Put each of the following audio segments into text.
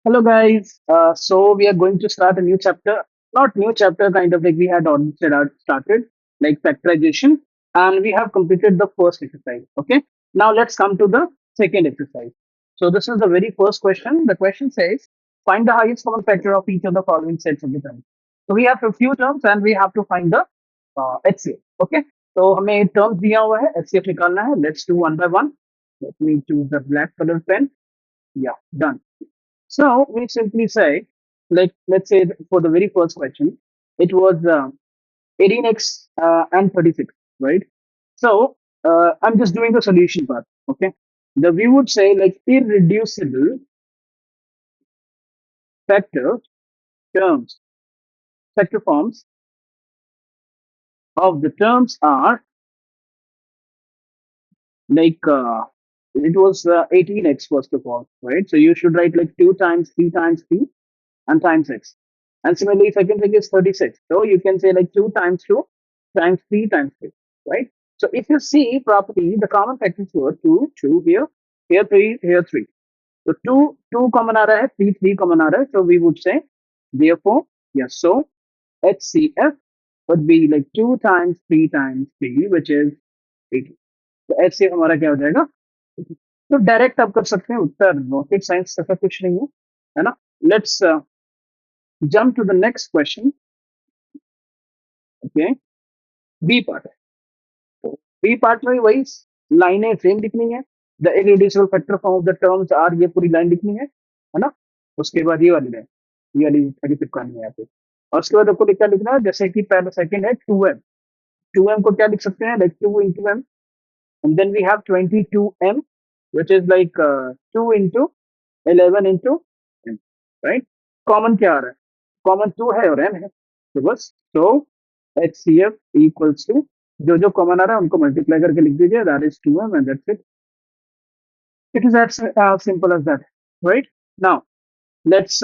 Hello, guys. So we are going to start a new chapter. Not new chapter, kind of like we had already started, like factorization, and we have completed the first exercise. Okay. Now let's come to the second exercise. So this is the very first question. The question says, find the highest common factor of each of the following sets of the terms. So we have a few terms, and we have to find the HCF. Okay. So हमें terms दिया हुआ है, HCF निकालना है. Let's do one by one. Let me choose the black color pen. Yeah, done. So we simply say, like, let's say for the very first question, it was 18x and 36, right? So I'm just doing the solution part, okay? The we would say like irreducible factor terms, factor forms of the terms are like it was 18x first of all, right? So you should write like 2 times 3 times 3 and times x. And similarly, second thing is 36. So you can say like 2 times 2 times 3 times 3, right? So if you see properly, the common factors were 2, 2 here 3, here 3. So 2, 2 common aa raha hai, 3, 3 common aa raha hai. So we would say, therefore, yes, so HCF would be like 2 times 3 times 3, which is 18. तो HCF हमारा क्या हो जाएगा? तो direct आप कर सकते हैं उत्तर रॉकेट साइंस ऐसा कुछ नहीं है ना. Let's jump to the next question. Okay, B part. तो B part में वही लाइनें सेम लिखनी है. The irreducible factor form of the terms are, ये पूरी लाइन लिखनी है ना. उसके बाद ये वाली लाइन, ये वाली थोड़ी चिपकानी है यहाँ पे. और उसके बाद आपको क्या लिखना है, जैसे कि पहला सेकंड है 2m. 2m को क्या लिख सकते हैं, like 2 into m. And then we have 22m, which is like 2 into 11 into m, right? Common क्या आ रहा है, कॉमन 2 है और m है, तो बस. तो HCF equals to जो जो कॉमन आ रहा है उनको मल्टीप्लाई करके लिख दीजिए, that is 2m and that's it. It is as simple as that, right? Now let's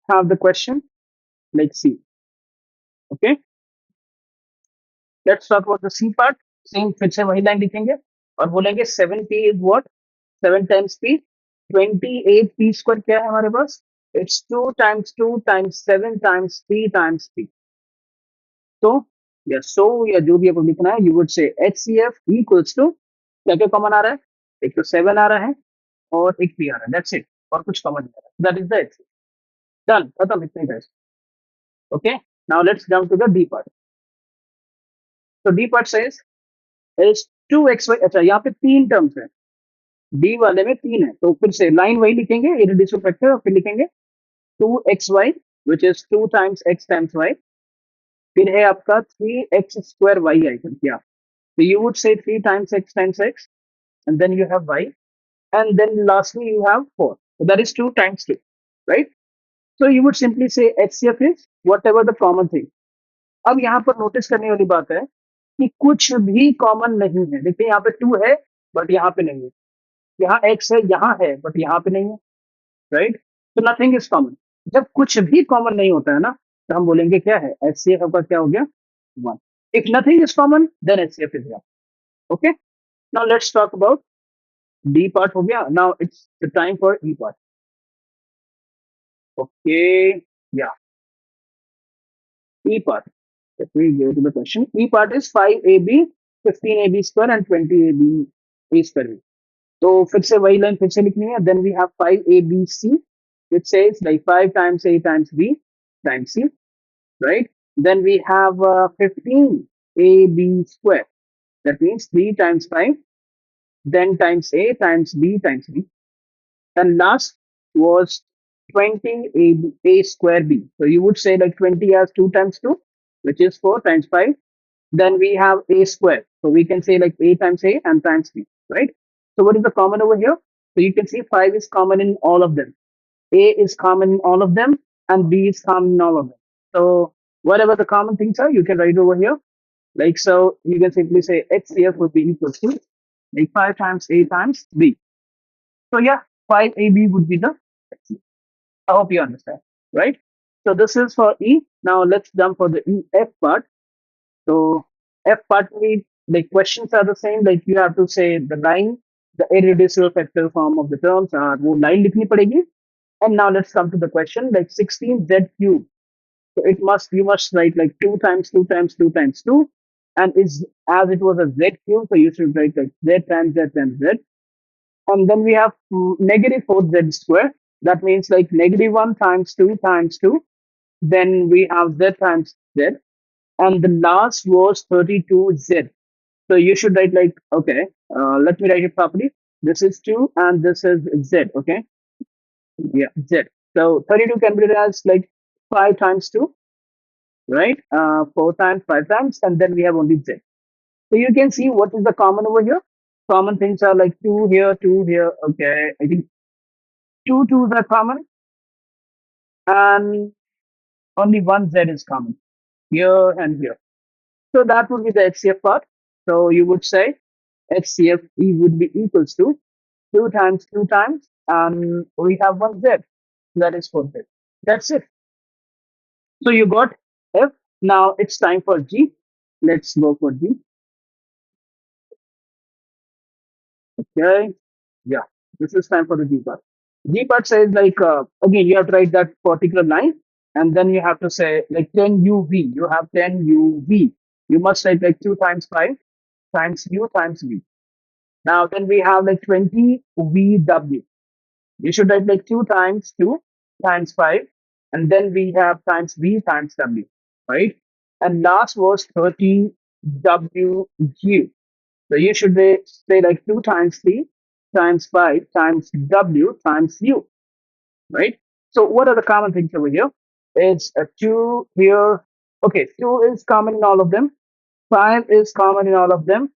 have the question. Let's see. Okay, let's talk about the C part. Same फिर से वही लाइन लिखेंगे और बोलेंगे 7p is what, 7 times p. 28p square क्या है हमारे पास, it's 2 times 2 times 7 times p times p. तो या सो या जो भी आपको लिखना है, you would say HCF equals to क्या क्या कॉमन आ रहा है, एक तो 7 आ रहा है और एक p आ रहा है, दैट्स इट. और कुछ कॉमन नहीं आ रहा, that is the HCF. Done, खत्म, इतने ही. Okay, now let's jump to the D part. तो D part says is 2xy. अच्छा, यहाँ पे तीन टर्म्स है, डी वाले में तीन है, तो फिर से लाइन वही लिखेंगे, इरेड्यूसिबल फैक्टर, और फिर लिखेंगे 2xy which is 2 times x times y. फिर है आपका 3x square y आइटम क्या. So you would say 3 times x, and then you have y, and then lastly you have 4. So that is 2 times 2, right? So you would simply say HCF is whatever the common thing. अब यहाँ पर notice करने वाली बात है कि कुछ भी कॉमन नहीं है. देखिए यहाँ पे 2 है बट यहाँ पे नहीं है, यहाँ x है, यहाँ है बट यहाँ पे नहीं है, राइट? तो नथिंग इज कॉमन. जब कुछ भी कॉमन नहीं होता है ना, तो हम बोलेंगे क्या है, HCF आपका क्या हो गया, 1. If nothing is common then HCF is 1. Okay, now let's talk about D part. हो गया. Now it's the time for E part. Okay, या E part. Let me go to the question. E part is 5ab, 15ab square and 20ab a square. तो फिर से वही line फिर से लिखनी है. Then we have 5abc, which says like 5 times a times b times c, right? Then we have 15ab square. That means 3 times 5, then times a times b times b. And last was 20a square b. So you would say like 20 as 2 times 2, which is 4 times 5. Then we have a square. So we can say like a times a and times b, right? So what is the common over here? So you can see 5 is common in all of them. A is common in all of them and B is common in all of them. So whatever the common things are, you can write over here. Like, so you can simply say HCF would be equal to like 5 times A times B. So yeah, 5AB would be the HCF. I hope you understand, right? So this is for E. Now let's jump for the EF part. So F part, we, the questions are the same. Like you have to say the line, the irreducible factor form of the terms are वो line लिखनी पड़ेगी. And now let's come to the question, like 16z cube. So it must, you must write like 2 times 2 times 2 times 2. And is, as it was a z cube, so you should write like z times z times z. And then we have negative 4z square. That means like negative 1 times 2 times 2. Then we have z times z. And the last was 32z. So you should write like, okay, let me write it properly. This is 2 and this is z, okay? Yeah, z. So 32 can be written as like 5 times 2, right? 4 times, 5 times, and then we have only z. So you can see what is the common over here. Common things are like 2 here, 2 here. Okay, I think two twos are common, and only one z is common here and here. So that would be the HCF part. So you would say HCF E would be equals to 2 times 2 times, and we have one z. That is 4z. That's it. So you got F. Now it's time for G. Let's go for G. Okay. Yeah. This is time for the G part. G part says like again you have to write that particular line, and then you have to say like 10 UV. You have 10 UV. You must write like 2 times 5 times U times V. Now then we have like 20 VW. You should write like 2 times 2 times 5, and then we have times V times W, right? And last was 30 WU. So you should say like 2 times 3 times 5 times W times U, right? So what are the common things over here? It's a 2 here. Okay, 2 is common in all of them. 5 is common in all of them.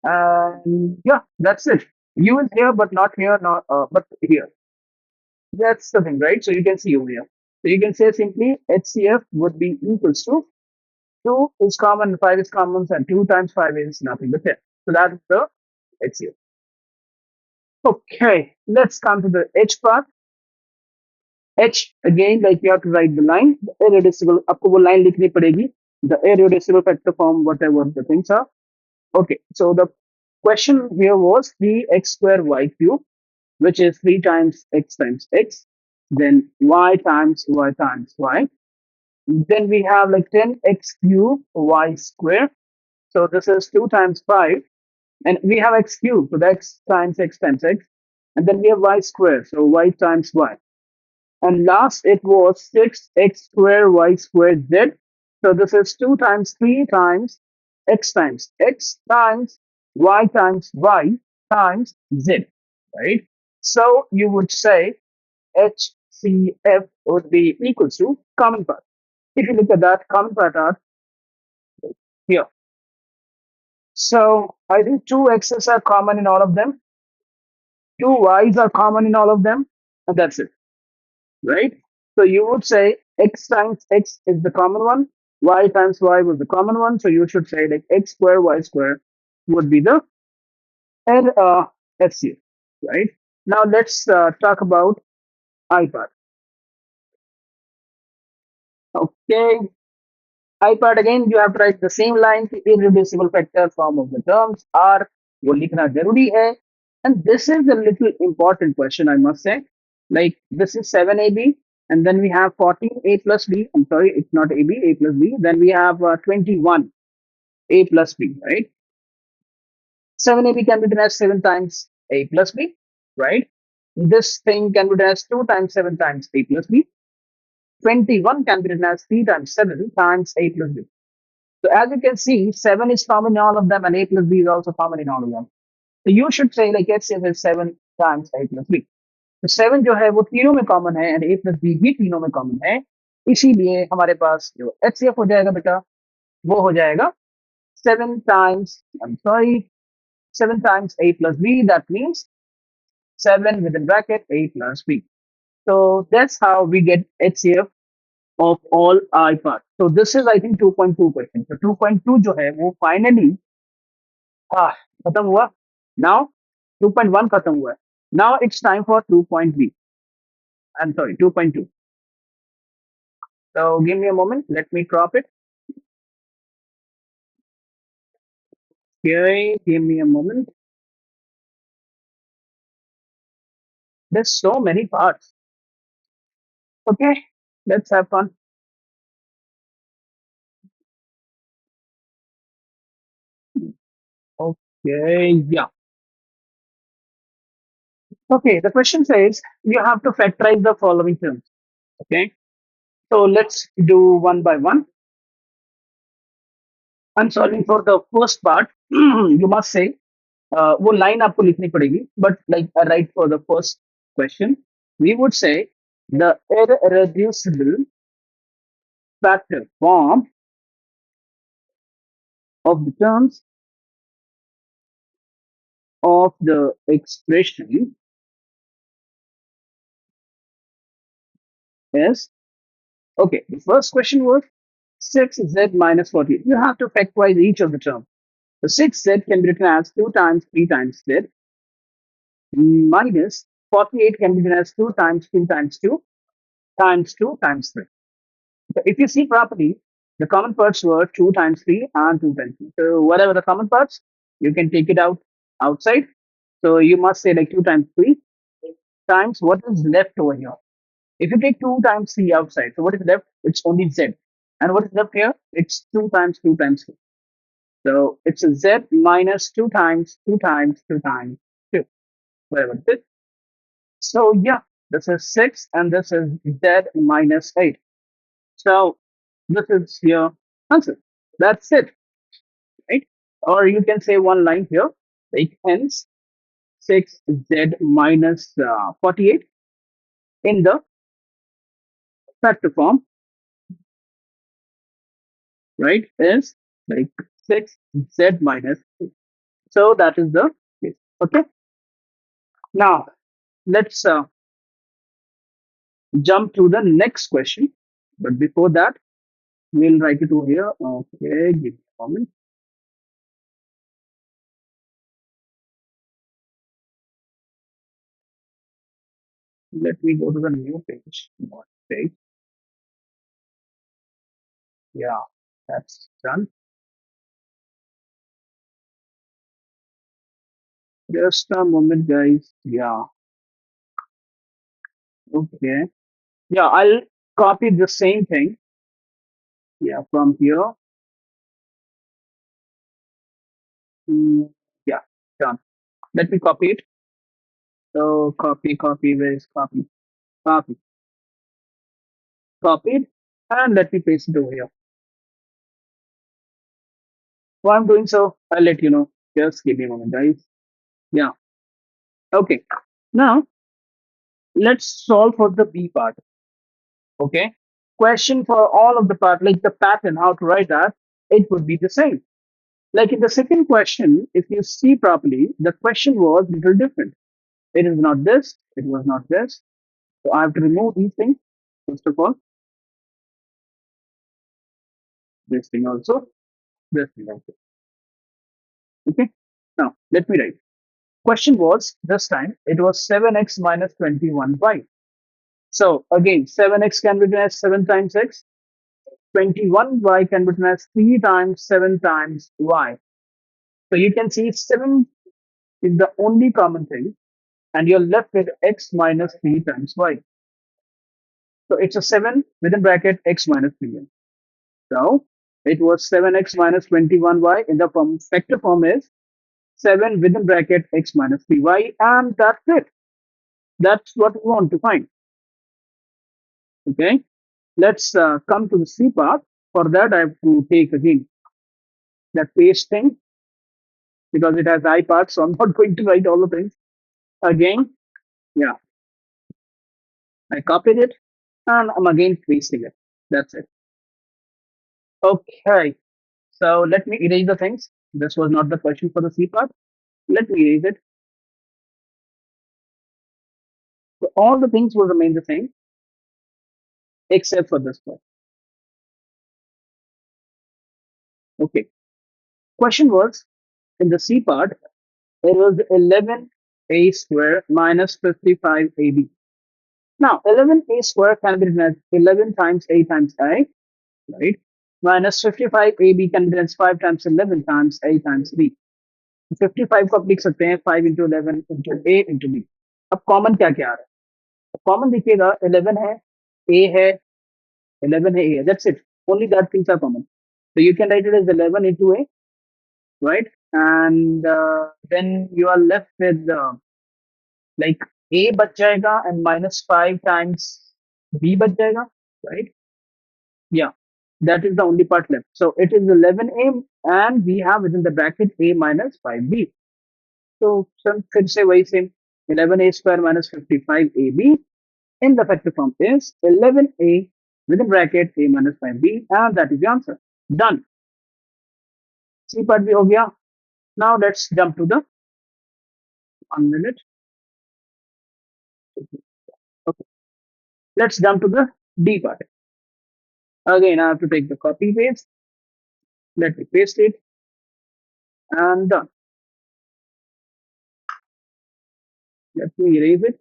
And yeah, that's it. U is here, but not here, not but here. That's the thing, right? So you can see over here. So you can say simply HCF would be equals to 2 is common, 5 is common, and 2 times 5 is nothing but 10. So that's the HCF. Okay, let's come to the H part. H again, like you have to write the line. The irreducible, आपको वो line लिखनी पड़ेगी. The irreducible factor form, whatever the things are. Okay, so the question here was 3x square y cube, which is 3 times x, then y times y times y. Then we have like 10x cube y square. So this is 2 times 5. And we have x cube, so that's times x times x. And then we have y square, so y times y. And last it was 6x square y square z. So this is 2 times 3 times x times y times z, right? So you would say HCF would be equals to common part. If you look at that, common part are here. So I think two x's are common in all of them, two y's are common in all of them, and that's it, right? So you would say x times x is the common one, y times y was the common one. So you should say like x square y square would be the HCF, right? Now let's talk about I part. Okay, I part again, you have to write the same line. The irreducible factor form of the terms are वो लिखना जरूरी है. And this is a little important question, I must say. Like this is 7AB, and then we have 14A plus B. I'm sorry, it's not AB, A plus B. Then we have 21A plus B, right? 7AB can be written as 7 times A plus B, right? This thing can be written as 2 times 7 times A plus B. 21 can be written as 3 times 7 times A plus B. So as you can see, 7 is common in all of them, and A plus B is also common in all of them. So you should say like HCF is 7 times A plus B. तो 7 जो है वो तीनों में common है, and A plus B भी तीनों में कॉमन है. इसीलिए हमारे पास जो HCF हो जाएगा बेटा, वो हो जाएगा 7 times, I'm sorry, 7 times A plus B. That means 7 within bracket A plus B. So that's how we get HCF of all I part. So this is I think 2.2 question. So 2.2 जो है वो finally खत्म हुआ. Now 2.1 खत्म हुआ है. Now it's time for 2.B. I'm sorry, 2.2. So give me a moment. Let me crop it. Okay, give me a moment. There's so many parts. Okay, let's have fun. Okay, yeah. Okay, the question says you have to factorize the following terms. Okay, so let's do one by one. I'm solving for the first part. You must say वो line आपको लिखनी पड़ेगी, but like I write for the first question, we would say the irreducible factor form of the terms of the expression is okay. The first question was 6z minus 48. You have to factorize each of the terms. The 6z can be written as 2 times 3 times z minus 48 can be written as 2 times 2 times 2 times 2 times 3. So if you see properly, the common parts were 2 times 3 and 2 times 3. So whatever the common parts, you can take it out outside. So you must say like 2 times 3 times what is left over here. If you take 2 times 3 outside, so what is left? It's only z. And what is left here? It's 2 times 2 times 2. So it's a z minus 2 times 2 times 2 times 2. Whatever it is. So yeah, this is 6 and this is z minus 8. So this is your answer. That's it, right? Or you can say one line here, like hence 6z minus 48 in the factor form, right? Is like 6z minus 8. So that is the case. Okay. Now let's jump to the next question. But before that, we'll write it over here. Okay, give me a moment. Let me go to the new page. Not page. Yeah, that's done. Just a moment, guys. Yeah, okay. Yeah, I'll copy the same thing. Yeah, from here. Mm, yeah, done. Let me copy it. So copy, where is copy, copied, and let me paste it over here. While I'm doing so, I'll let you know. Just give me a moment, guys. Yeah, okay. Now let's solve for the B part. Okay. Question for all of the part, like the pattern, how to write that, it would be the same. Like in the second question, if you see properly, the question was little different. It is not this, it was not this. So I have to remove these things. First of all, this thing also, this thing also. Okay. Now let me write. Question was this time it was 7x minus 21y. So again, 7x can be written as 7 times x. 21y can be written as 3 times 7 times y. So you can see 7 is the only common thing, and you're left with x minus 3 times y. So it's a 7 within bracket x minus 3. So it was 7x minus 21y in the form, factor form is 7 within bracket x minus 3y, and that's it. That's what we want to find. Okay, let's come to the C part. For that, I have to take again that paste thing because it has I part, so I'm not going to write all the things again. Yeah, I copied it and I'm again pasting it. That's it. Okay, so let me erase the things. This was not the question for the C part. Let me erase it. So all the things will remain the same except for this part. Okay. Question was in the C part, it was 11a square minus 55ab. Now, 11a square can be written as 11 times a times a, right? Minus 55ab can be written as 5 times 11 times a times b. 55 को आप लिख सकते हैं 5 into 11 into a into b. अब common क्या क्या आ रहा है, कॉमन देखिएगा 11 है, ए है, 11 है, ए है, that's it, only that things are common, so you can write it as 11 into a, right? And then you are left with like a बच जाएगा and -5 times b बच जाएगा, right? Yeah, that is the only part left. So it is 11a and we have within the bracket a minus 5b. So some फिर से वही same, 11a square minus 55ab in the factor form is 11a within bracket a minus 5b, and that is the answer. Done. C part भी हो गया. Now let's jump to the 1 minute. Okay, let's jump to the D part. Again, I have to take the copy paste. Let me paste it and done. Let me erase it.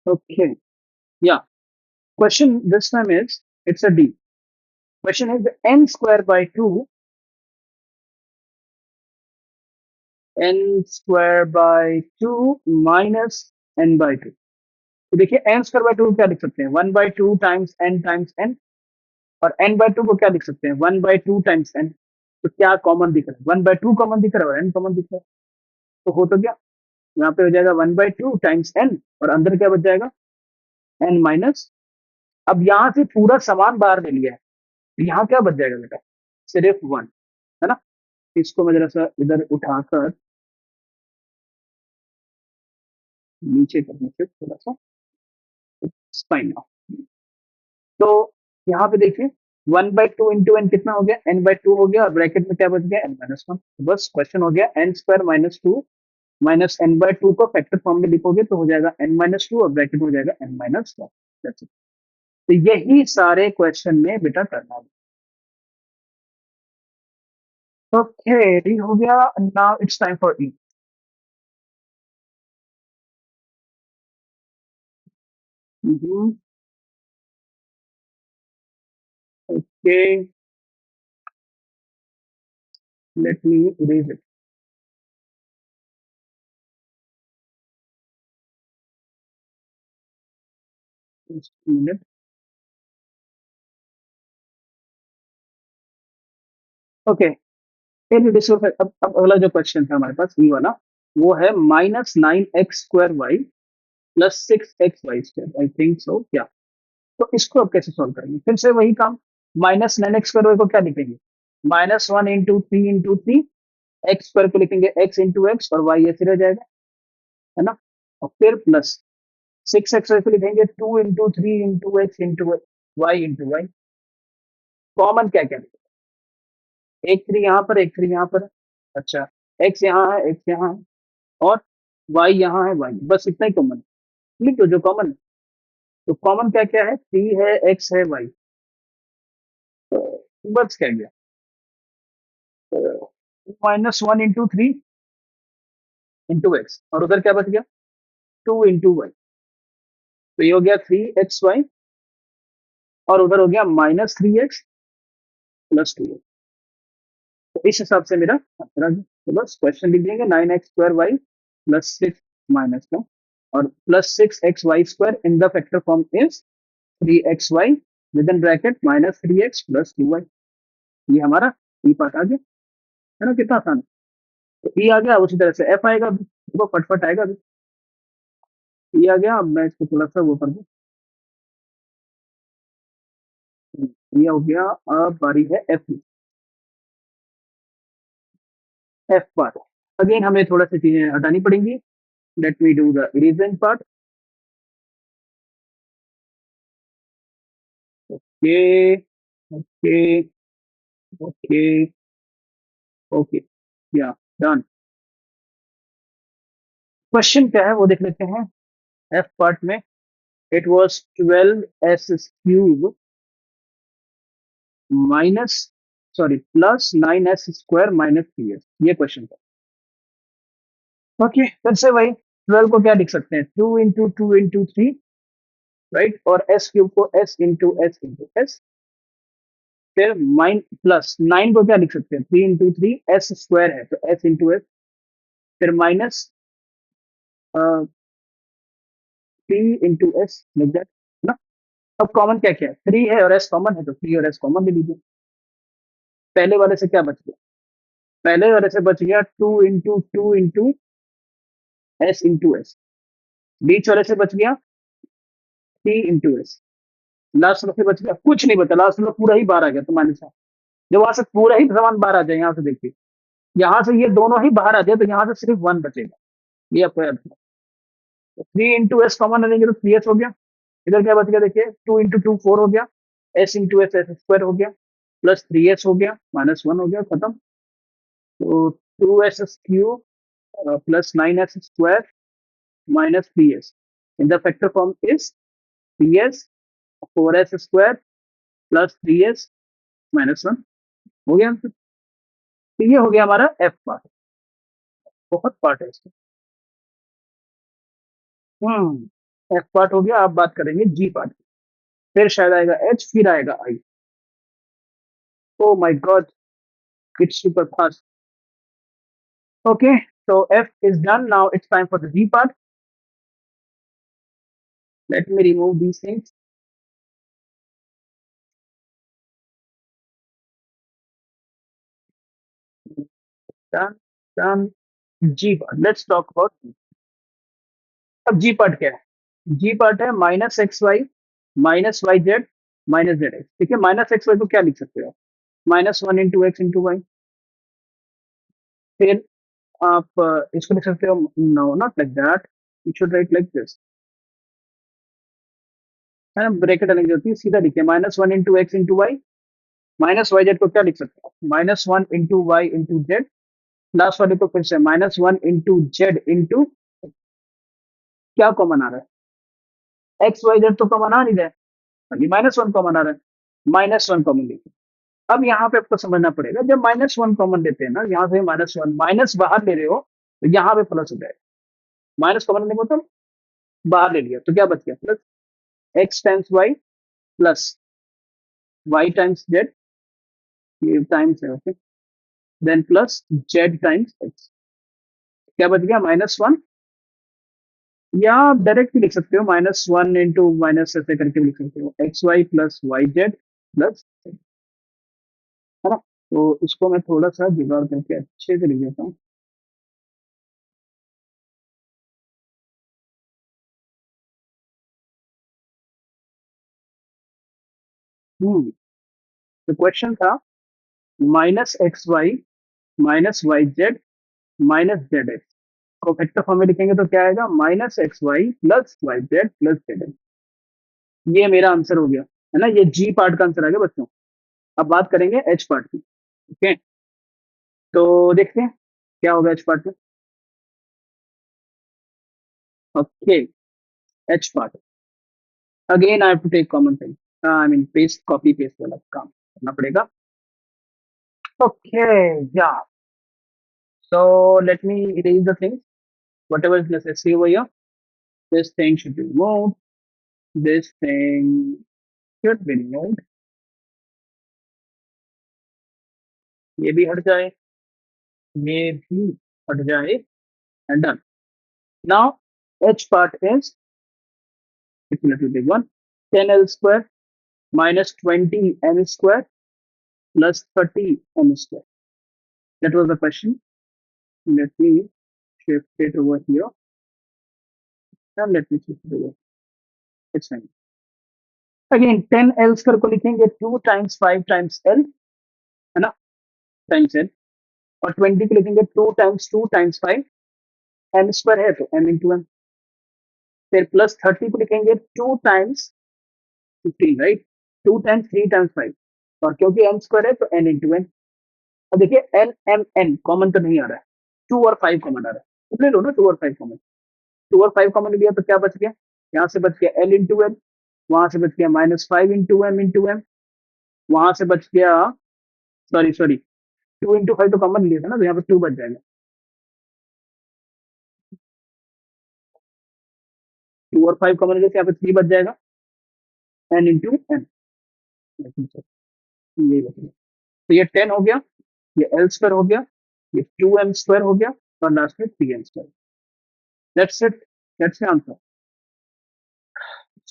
Okay. Yeah. Question this time is, it's a D. Question is n square by 2, n square by 2 minus n by 2. तो देखिए n square by 2 क्या लिख सकते हैं, 1 bye 2 times n, और n bye 2 को क्या लिख सकते हैं, 1 बाय 2 टाइम्स n. तो क्या कॉमन दिख रहा है, 1 बाय 2 कॉमन दिख रहा है और n कॉमन दिख रहा है, तो हो तो गया, यहाँ पे हो जाएगा 1 बाय 2 टाइम्स n और अंदर क्या बच जाएगा, n माइनस. अब यहाँ से पूरा सामान बाहर ले लिया है, तो यहाँ क्या बच जाएगा बेटा, सिर्फ 1, है ना. इसको मैं जरा सा इधर उठाकर नीचे करने से थोड़ा सा स्पाइन. तो यहाँ पे देखिए 1/2 इंटू एन कितना हो गया, n/2 हो गया, और ब्रैकेट में क्या बच गया, n-1. बस क्वेश्चन हो गया, n square minus 2 minus n/2 को फैक्टर फॉर्म में लिखोगे तो हो जाएगा n-2 और ब्रैकेट में हो जाएगा n-1. तो यही सारे क्वेश्चन में बेटा करना है. ओके, डी हो गया. Now it's time for E. Okay, late me erase it. Minute. Okay, अब अगला जो क्वेश्चन था हमारे पास ई वाला, वो है -9x² y plus 6xy², I think so क्या. तो इसको अब कैसे सॉल्व करेंगे, फिर से वही काम. -9x² को क्या लिखेंगे, -1 × 3 × 3, एक्स स्क्वायर को लिखेंगे x इंटू एक्स और y ऐसे रह जाएगा, है ना. और फिर प्लस 6x को लिखेंगे 2 × 3 × x into Y into Y. Common क्या क्या लिखेंगे, एक 3 यहाँ पर, एक 3 यहाँ पर. अच्छा, x यहाँ है, x यहाँ है, और y यहाँ है, y, बस इतना ही कॉमन. लिख दो जो कॉमन है. तो कॉमन क्या क्या है, 3 है, x है, y. तो बस क्या गया, -1 × 3 इंटू एक्स, और उधर क्या बच गया, 2 × y. तो ये हो गया 3xy, और उधर हो गया -3x + 2. तो इस हिसाब से मेरा आंसर आ गया. तो बस क्वेश्चन लिख देंगे, 9x² y प्लस 6 माइनस का, और +6xy² in the factor form is 3xy with in bracket -3x + 2y. ये हमारा ई पार्ट आ गया, है ना, कितना आसान है. तो ई आ गया, उसी तरह से एफ आएगा अभी, देखो फटफट आएगा अभी. ई आ गया, अब मैं इसको थोड़ा सा वो कर दूं. ये हो गया. अब बारी है एफ की. एफ पार्ट, अगेन हमें थोड़ा सी चीजें हटानी पड़ेंगी. Let me do the erasement part. Okay, okay, okay, okay, yeah done. Question क्या है वो देख लेते हैं. एफ पार्ट में it was 12s³ minus, sorry, +9s² -3s, ये क्वेश्चन था. ओके, फिर से वही 12 को क्या लिख सकते हैं, 2 × 2 × 3, राइट, और s³ को s × s × s. फिर माइन प्लस 9 को क्या लिख सकते हैं, 3 into 3 s² है तो s into s। फिर माइनस 3 into s लिख जाए ना। अब कॉमन क्या क्या है, 3 है और s कॉमन है तो 3 और s कॉमन ले लीजिए। पहले वाले से क्या बच गया, पहले वाले से बच गया 2 into 2 into s into s। बीच वाले से बच गया 3 into s। लास्ट वाले से बच गया कुछ नहीं बचा, लास्ट में पूरा ही बाहर आ गया तो माइनस। जब वहां से पूरा ही सामान बाहर आ जाए, यहाँ से देखिए, यहाँ से ये दोनों ही बाहर आ जाए तो यहाँ से सिर्फ 1 बचेगा। ये आपको याद रखना। 3 into s कॉमन लेंगे तो 3s हो गया। इधर क्या बच गया देखिए, 2 into 2 4 हो गया, s into s s² हो गया, +3s हो गया, -1 हो गया, खत्म। तो 2s³ +9s² -3s in the factor form is 3s 4s² +3s -1 हो गया आंसर। तो ये हो गया हमारा एफ पार्ट। बहुत पार्ट है इसका। एफ पार्ट हो गया, आप बात करेंगे जी पार्ट। फिर शायद आएगा एच, फिर आएगा I. Oh my God, it's super fast. Okay, so F is done. Now it's time for the G part. Let me remove these things. Done, done. G part. Let's talk about G. अब G part क्या है? G part है -xy -yz -zx। ठीक है, -xy को क्या लिख सकते हो, -1 into x into y। फिर आप इसको लिख सकते हो, no not like that, you should write like this, है ना, ब्रैकेट अलग होती है, सीधा लिखिए -1 into x into y। -yz को क्या लिख सकते हो, -1 into y into z। Last वाले को फिर से -1 into z into, क्या कॉमन आ रहा है, एक्स वाई जेड तो कॉमन आ नहीं रहा है, अभी -1 कॉमन आ रहा है, -1 कॉमन लेते। अब यहाँ पे आपको समझना पड़ेगा, जब -1 कॉमन लेते हैं ना, यहाँ से -1 माइनस बाहर ले रहे हो तो यहाँ पे प्लस हो जाएगा। माइनस कॉमन लेने को तो बाहर ले लिया तो क्या बच गया, plus X times Y plus Y times Z, ये टाइम्स है okay, then plus Z times X. क्या बच गया, -1। या आप डायरेक्ट भी लिख सकते हो, -1 into माइनस ऐसे करके लिख सकते हो, X Y plus Y Z plus, है ना। तो इसको मैं थोड़ा सा जुगाड़ करके अच्छे से लिख देता हूँ। तो क्वेश्चन था -xy -yz -zx को फैक्टर फॉर्म में लिखेंगे तो क्या आएगा, -xy +yz +zx। ये मेरा आंसर हो गया, है ना, ये जी पार्ट का आंसर आ गया बच्चों। अब बात करेंगे एच पार्ट की। ओके, तो देखते हैं क्या होगा एच पार्ट में। Okay, H part, again I have to take common thing, I mean paste copy paste वाला काम करना पड़ेगा। ओके, या so let me erase the things, whatever is necessary over here. This thing should be removed. This thing should be removed. ये भी हट जाए, ये भी हट जाए, and done. Now, H part is, it's a little big one, 10L square minus 20M square plus 30M square. That was the question. Let me shift it over here. And let me shift it over. It's fine. Again, 10L square को लिखेंगे 2 times 5 times L, है ना, times L। और 20 को लिखेंगे 2 times 2 times 5, M square है तो M into M। फिर प्लस 30 को लिखेंगे 2 times 15, राइट, 2 times 3 times 5, और क्योंकि M स्क्वायर है तो N into N। अब देखिए N M N कॉमन तो नहीं आ रहा है, 2 और 5 कॉमन आ रहा है, तो ले लो ना 2 और 5 कॉमन। 2 और 5 कॉमन लिया तो क्या बच गया, यहाँ से बच गया L into L, वहां से बच गया -5 into M into M, वहां से बच गया, सॉरी 2 into 5 तो कॉमन लिया था ना, तो यहाँ पे 2 बच जाएगा, 2 और 5 कॉमन लिया तो यहाँ पे 3 बच जाएगा, N into N। ये बच गया। तो ये 10 हो गया, ये एल स्क्वायर हो गया, ये 2m² हो गया, और लास्ट में 3m²। That's it, that's the answer.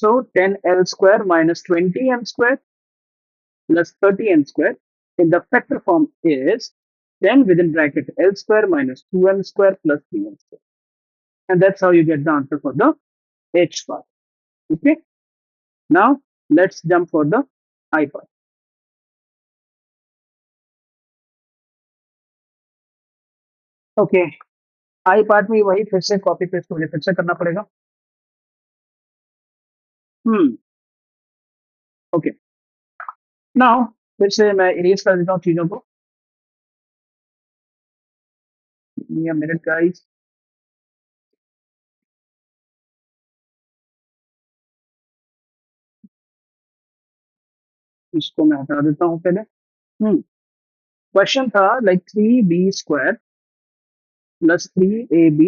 So 10l² minus 20m² plus 30m² in the factor form is 10 within bracket l square minus 2m² plus 3m². And that's how you get the answer for the h part. Okay. Now let's jump for the I part. Okay. I part में वही फिर से copy paste मुझे फिर से करना पड़ेगा। Okay. Now फिर से मैं इरेज कर देता हूँ चीजों को। Minute guys. इसको मैं हटा देता हूँ पहले। क्वेश्चन था like 3b² plus 3ab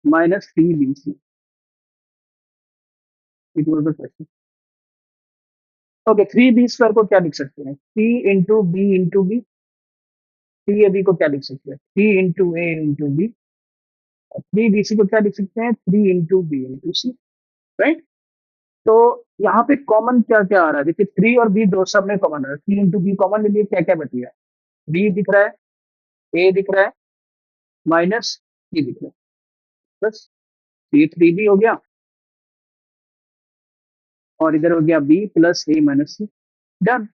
minus 3bc. It was the question. Okay, 3b² को क्या लिख सकते हैं? 3 into b, 3ab को क्या लिख सकते हैं? 3 into a into b। और 3bc को क्या लिख सकते हैं? 3 into b into c। Right. तो यहाँ पे कॉमन क्या क्या आ रहा है? देखिए 3 और b दो सब में कॉमन है। 3 into b कॉमन ले लिए, क्या क्या बच गया? b दिख रहा है, a दिख रहा है, माइनस c दिख रहा है, बस। ये 3b हो गया, और इधर हो गया b plus a minus c। Done.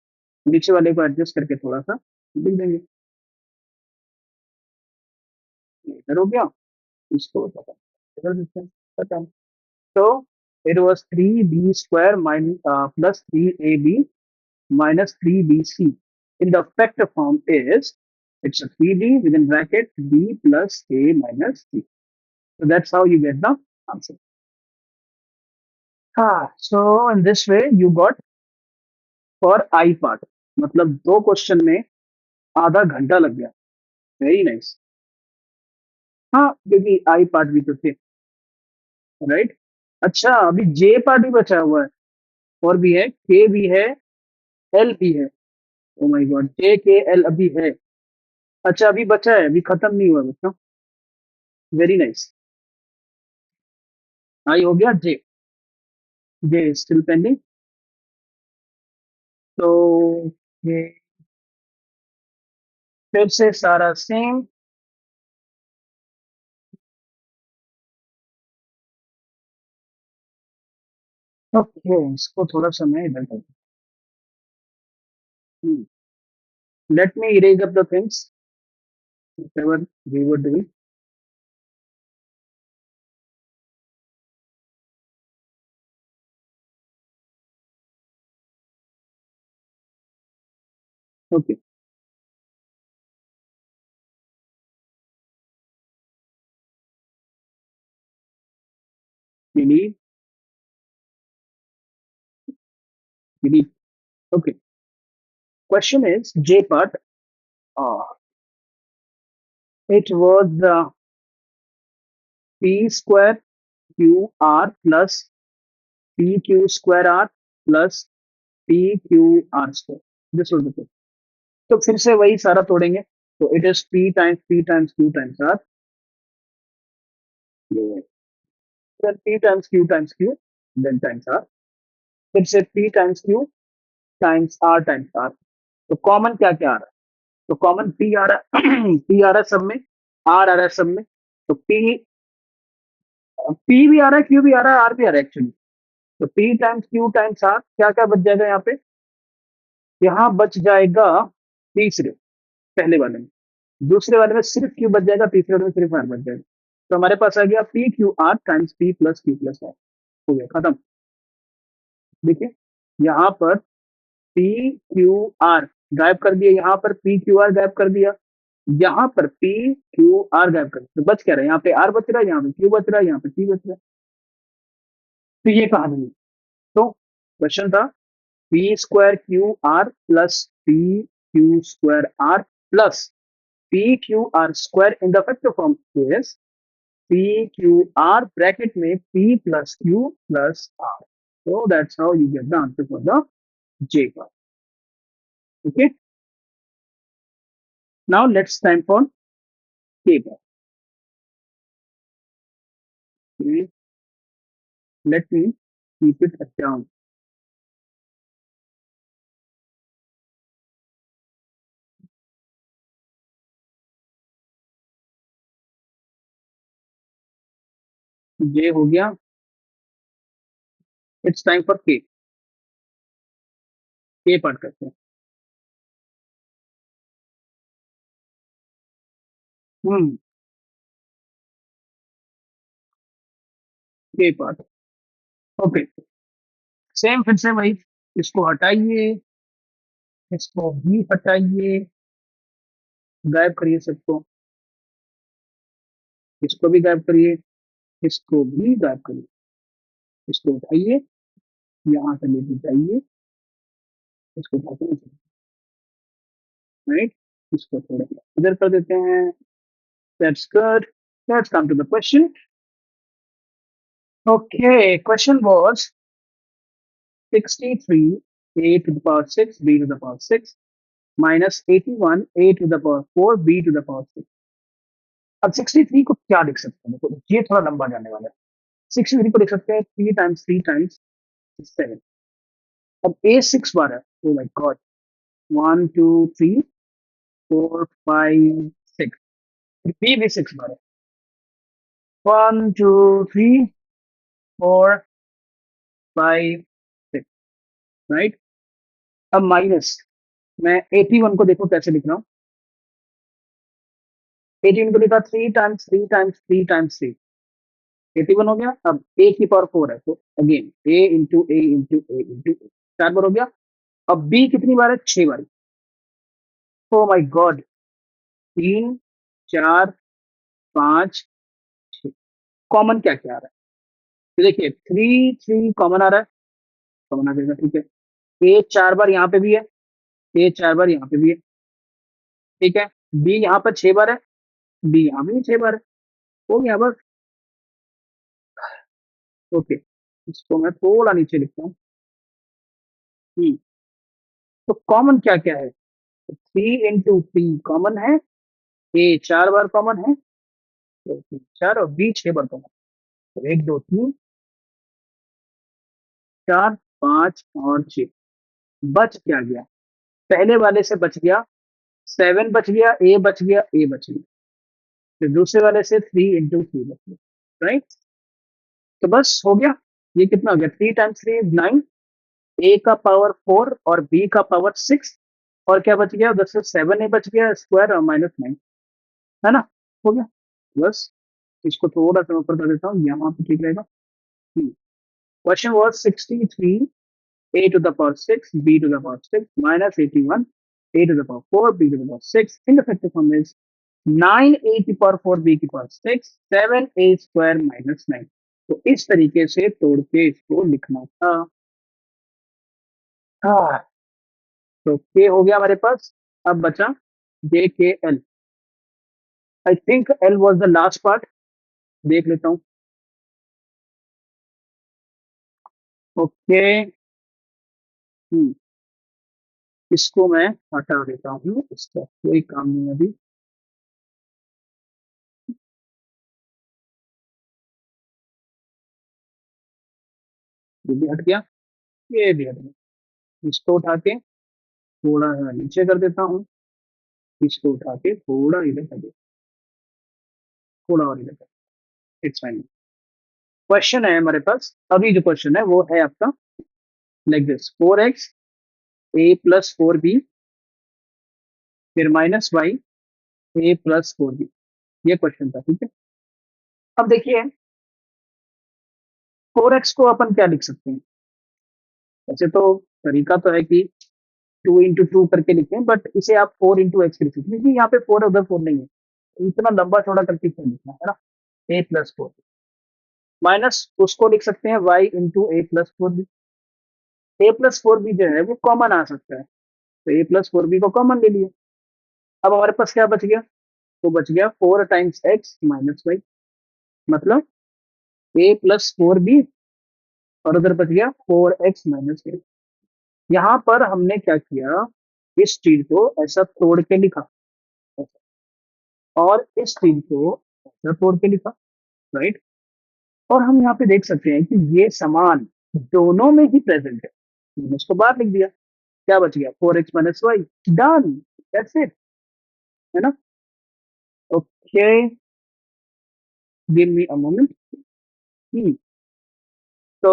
नीचे वाले को एडजस्ट करके थोड़ा सा लिख देंगे। ये इधर हो गया, इसको पता कर देते हैं, खत्म। तो it was 3b² minus plus 3ab minus 3bc in the factor form is it's a 3b within bracket b plus a minus c. So that's how you get the answer. So in this way you got for I part, मतलब दो question में आधा घंटा लग गया। Very nice. हाँ, क्योंकि आई part भी तो थे। राइट। अच्छा, अभी जे पार्ट भी बचा हुआ है, और भी है, के भी है, एल भी है। ओ माय गॉड, जे के एल अभी है। अच्छा, अभी बचा है, अभी खत्म नहीं हुआ बच्चों। Very nice. आई हो गया जे। जे स्टिल पेंडिंग। तो ये फिर से सारा सेम। ओके, इसको थोड़ा सा मैं इधर कर। Let me erase up the things whatever we were doing. Okay, delete, delete. Okay, question is J part. It was p square q r plus p q square r plus p q r square। This was the question. तो फिर से वही सारा तोड़ेंगे। तो it is p times q times r, then p times q then times r, फिर से p times q times r। तो कॉमन क्या क्या आ रहा है? तो कॉमन p आ रहा है p आ रहा है सब में, r आ रहा है सब में। तो p भी आ रहा है, q भी आ रहा है, r भी आ रहा है एक्चुअली। तो p times q times r, क्या क्या बच जाएगा यहाँ पे? यहाँ बच जाएगा तीसरे, पहले वाले में। दूसरे वाले में सिर्फ q बच जाएगा, तीसरे वाले में सिर्फ r बच जाएगा। तो हमारे पास आ गया p q r times p plus q plus r। हो गया खत्म। देखिए यहाँ पर p q r गायब कर दिया, यहाँ पर p q r गायब कर दिया, यहाँ पर p q r गायब कर दिया। तो बच क्या रहा है? यहाँ पे r बच रहा है, यहाँ पे q बच रहा है, यहाँ पे p बच रहा है। तो ये कहानी है। तो क्वेश्चन था p² q r plus p q² r plus p q r² in the factor form is p q r bracket में p plus q plus r। So that's how you get the answer for the J part. Okay, now let's time for K part. Okay, let me keep it down. ये हो गया. It's time for K. K part करते हैं. हम्म. K part. Okay. Same फिर से वही. इसको हटाइए, इसको भी हटाइए, गायब करिए सबको, इसको भी गायब करिए, इसको भी गायब करिए, इसको उठाइए, यहाँ से लेके जाइए, इसको उठाते हैं, राइट. इसको थोड़ा इधर कर देते हैं. That's good. Let's come to the question. Okay, question was 63 a to the power 6 b to the power 6 minus 81 a to the power 4 b to the power 6. अब 63 को क्या लिख सकते हैं? देखो ये थोड़ा लंबा जाने वाला है. 63 को लिख सकते हैं 3 टाइम्स 3 टाइम्स 7. अब ए 6 बार है. ओ माय गॉड. 1 2 3 4 5 6. बी भी 6 बार है. 1 2 3 4 5 6. राइट. अब माइनस. मैं 81 को देखो कैसे लिख रहा हूँ. 81 को लिखा 3 टाइम्स 3 टाइम्स 3 टाइम्स 3. 81 हो गया. अब ए की पावर 4 है तो again a into a into a into 4 बार हो गया. अब बी कितनी बार है? 6 बार. Oh my god. 3 4 5 6. कॉमन क्या क्या आ रहा है? तो देखिए 3 कॉमन आ रहा है. कॉमन आ जाएगा. ठीक है. ए 4 बार यहाँ पे भी है. ए 4 बार यहाँ पे भी है. ठीक है. बी यहाँ पर 6 बार है. बी यहाँ भी 6 बार है. हो गया बस. ओके. इसको मैं थोड़ा नीचे लिखता हूँ. हम्म, तो कॉमन क्या क्या है? 3 इंटू 3 कॉमन है. ए 4 बार कॉमन है. तो 4 और बी 6 बार कॉमन. तो 1 2 3 4 5 और 6. बच क्या गया? पहले वाले से बच गया 7 बच गया. ए बच गया. ए बच गया. फिर दूसरे वाले से 3 इंटू 3 बच गया. राइट. तो बस हो गया. ये कितना हो गया? 3 टाइम्स 3 इज 9. ए का पावर 4 और बी का पावर 6. और क्या बच गया? उधर से 7 ए बच गया स्क्वायर और -9. है ना? हो गया. बस. इसको थोड़ा सा ऊपर कर देता हूँ. यहाँ पे ठीक रहेगा. Question was 63 a to the power 6 b to the power 6 minus 81 a to the power 4 b to the power 6 in the factor form is 9 a की पावर 4 b की पावर 6 7 a स्क्वायर -9. तो इस तरीके से तोड़ के इसको लिखना था. हाँ. तो के हो गया हमारे पास. अब बचा जे के L. I think L was the last part. देख लेता हूँ. ओके. इसको मैं हटा देता हूँ. इसका कोई काम नहीं है अभी. ये भी हट गया. ये भी हट गया. इसको उठा के थोड़ा सा नीचे कर देता हूँ. इसको उठा के थोड़ा इधर कर देता हूँ. थोड़ा और इधर कर. It's fine. क्वेश्चन है हमारे पास. अभी जो क्वेश्चन है वो है आपका like this. 4x a plus 4b फिर -y a प्लस 4b. ये क्वेश्चन था. ठीक है. अब देखिए 4x को अपन क्या लिख सकते हैं? वैसे तो तरीका तो है कि 2 इंटू 2 करके लिखें. बट इसे आप 4 इंटू x लिख सकते हैं क्योंकि यहाँ पे 4 है उधर 4 नहीं है. तो इतना लंबा चौड़ा करके क्यों लिखना है ना. a+4 माइनस उसको लिख सकते हैं y इंटू a+4b. a+4b जो है वो कॉमन आ सकता है. तो a+4b को कॉमन ले लिए. अब हमारे पास क्या बच गया? तो बच गया 4 टाइम्स x - y. मतलब a+4b और उधर बच गया 4x - y. यहाँ पर हमने क्या किया? इस चीज को ऐसा तोड़ के लिखा, और इस चीज को ऐसा तोड़ के लिखा, राइट। और हम यहाँ पे देख सकते हैं कि ये समान दोनों में ही प्रेजेंट है, मैंने इसको बाहर लिख दिया। क्या बच गया? 4x - y। Done, that's it, है ना। Okay, give me a moment. तो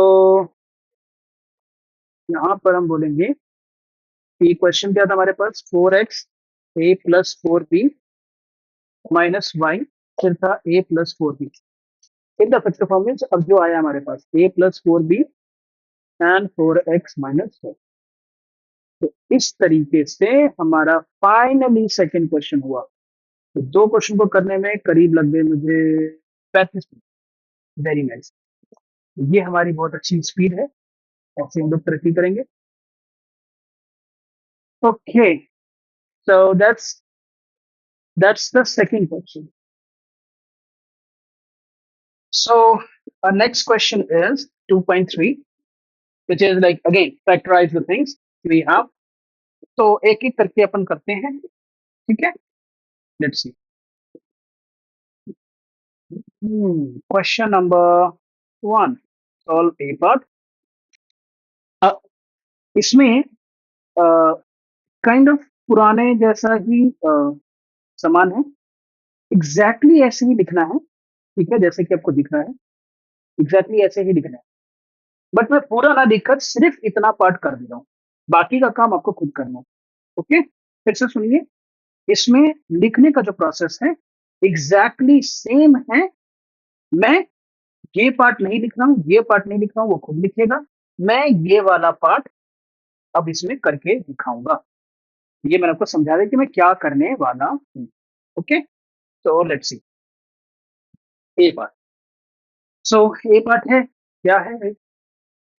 यहाँ पर हम बोलेंगे कि क्वेश्चन क्या था हमारे पास, 4x a + 4b - y, फिर था a + 4b। In the factor form means अब जो आया हमारे पास a + 4b एंड 4x - 4। तो इस तरीके से हमारा फाइनली सेकंड क्वेश्चन हुआ। तो दो क्वेश्चन को करने में करीब लग गए मुझे 35 मिनट। वेरी नाइस, ये हमारी बहुत अच्छी स्पीड है, ऐसे हम लोग तरक्की करेंगे। Okay, so that's the second question. So our next question is 2.3, which is like again factorize the things we have. तो एक एक करके अपन करते हैं, ठीक है। Let's see. Question number 1, solve A part. इसमें काइंड ऑफ पुराने जैसा ही समान है, एग्जैक्टली ऐसे ही लिखना है, ठीक है, जैसे कि आपको दिख रहा है, एग्जैक्टली ऐसे ही लिखना है। बट मैं पूरा ना लिखकर सिर्फ इतना पार्ट कर दे रहा हूँ, बाकी का काम आपको खुद करना है। ओके, फिर से सुनिए। इसमें लिखने का जो प्रोसेस है एग्जैक्टली सेम है। मैं ये पार्ट नहीं लिख रहा हूँ, ये पार्ट नहीं लिख रहा हूँ, वो खुद लिखेगा। मैं ये वाला पार्ट अब इसमें करके दिखाऊंगा। ये मैंने आपको समझा दिया कि मैं क्या करने वाला हूँ। ओके, तो let's see A part. So A part है, क्या है?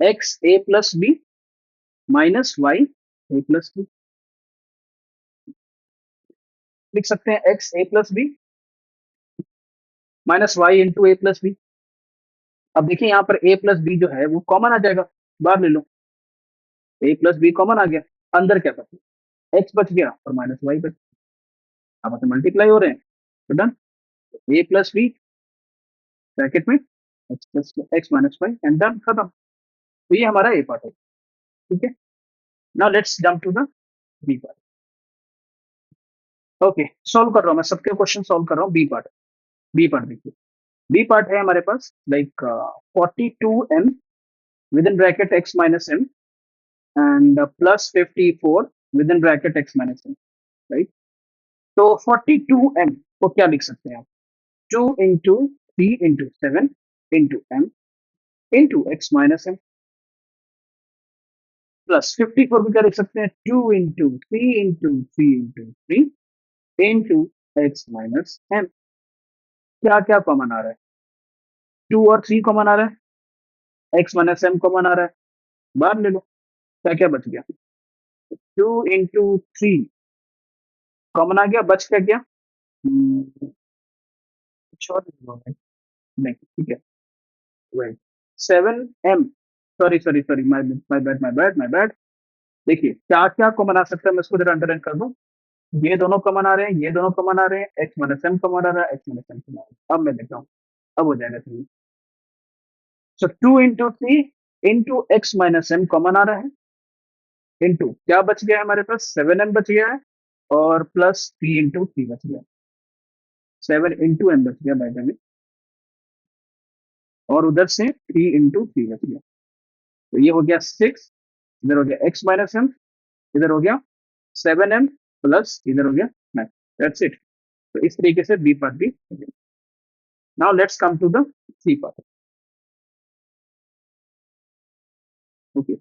x a + b - y a + b। लिख सकते हैं x a + b - y × a + b। अब देखिए यहाँ पर a + b जो है वो कॉमन आ जाएगा, बाहर ले लो। a + b कॉमन आ गया, अंदर क्या बचा? x बच गया और -y बच गया। अब तो मल्टीप्लाई हो रहे हैं, तो डन। a + b ब्रैकेट में x - y एंड डन, खत्म। तो ये हमारा ए पार्ट है, ठीक है। Now let's jump to the B part. Okay, solve कर रहा हूँ मैं, सबके क्वेश्चन सॉल्व कर रहा हूँ। बी पार्ट, बी पार्ट देखिए। बी पार्ट है हमारे पास like 42m within bracket x - m and +54 within bracket x - m, right. तो 42m को क्या लिख सकते हैं आप? 2 × 3 × 7 × m × x - m +54 को क्या लिख सकते हैं? 2 × 3 × 3 × 3 × x - m। क्या क्या कॉमन आ रहा है? 2 और 3 कॉमन आ रहा है, x - m कॉमन आ रहा है, बाहर ले लो। क्या क्या बच गया? 2 × 3 कॉमन आ गया, बच क्या गया? कुछ और नहीं, ठीक है, वही 7m। Sorry sorry sorry, my bad. देखिए क्या क्या कॉमन आ सकता है, मैं इसको जरा अंडरलाइन कर दूं। ये दोनों कॉमन आ रहे हैं, ये दोनों कॉमन आ रहे हैं, x - m कॉमन आ रहा है, x - m कॉमन आ रहा है। अब मैं देखता हूँ, अब हो जाएगा सही। सो 2 × 3 × x - m कॉमन आ रहा है, इंटू क्या बच गया है हमारे पास? 7m बच गया है, और +3 × 3 बच गया, 7 × m बच गया बाय द वे, और उधर से 3 × 3 बच गया। तो ये हो गया 6, इधर हो गया x - m, इधर हो गया 7m, प्लस इधर हो गया 9। That's it. तो इस तरीके से बी पार्ट भी। Now let's come to the C part. Okay,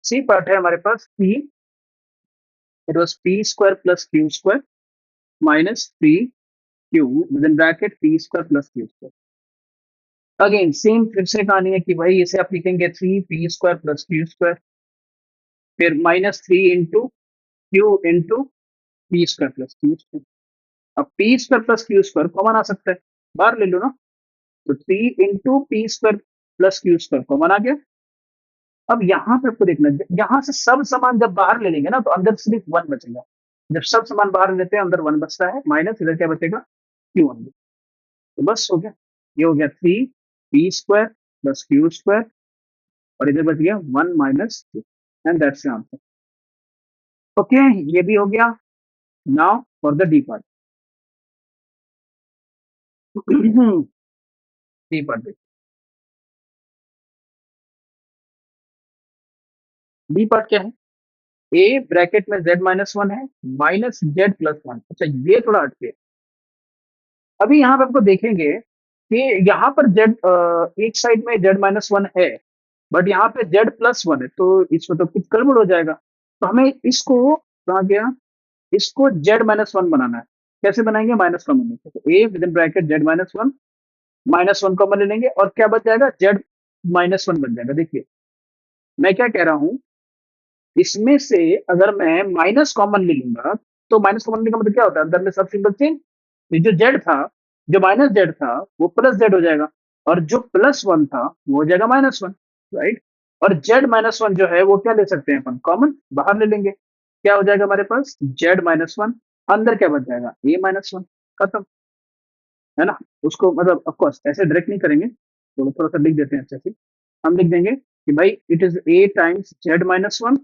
C part है हमारे पास p, it was p² + q² - 3q within bracket p² + q²। Again same फिर से कहानी है कि भाई इसे आप लिखेंगे 3p² + q², फिर -3 × q × p² + q²। अब p² + q² कॉमन आ सकता है, बाहर ले लो ना। तो 3 × p² + q² कॉमन आ गया, अब यहाँ पे आपको देखना है, यहाँ से सब सामान जब बाहर ले लेंगे ना तो अंदर सिर्फ वन बचेगा। जब सब सामान बाहर लेते हैं अंदर वन बचता है, माइनस इधर क्या बचेगा, क्यू वन। तो बस हो गया, ये हो गया 3 p² प्लस q², और इधर बच गया 1 - 2, and that's the answer. Okay, ये भी हो गया। Now for the D part. D part देखिए, डी पार्ट क्या है, ए ब्रैकेट में z-1 है माइनस z+1। अच्छा, ये थोड़ा हटके, अभी यहाँ पे आपको देखेंगे कि यहाँ पर एक साइड में z-1 है, बट यहाँ पे z+1 है, तो इसमें तो कुछ गड़बड़ हो जाएगा। तो हमें इसको, कहा गया, इसको z-1 बनाना है। कैसे बनाएंगे, माइनस कॉमन लेंगे, तो ए with in bracket z-1, -1 common ले लेंगे, और क्या बच जाएगा, z-1 बन जाएगा। देखिए मैं क्या कह रहा हूँ, इसमें से अगर मैं माइनस कॉमन ले लूंगा, तो माइनस कॉमन लेने का मतलब क्या होता है, अंदर में सब सिंबल चेंज। ये जो जेड था, जो -z था वो +z हो जाएगा, और जो +1 था वो हो जाएगा -1, राइट। और z-1 जो है वो क्या ले सकते हैं अपन, कॉमन बाहर ले लेंगे, क्या हो जाएगा हमारे पास, z-1, अंदर क्या बच जाएगा, a-1, खत्म, है ना। उसको मतलब ऑफकोर्स ऐसे डायरेक्ट नहीं करेंगे, थोड़ा थोड़ा सा लिख देते हैं अच्छे से। हम लिख देंगे कि भाई it is a times z-1,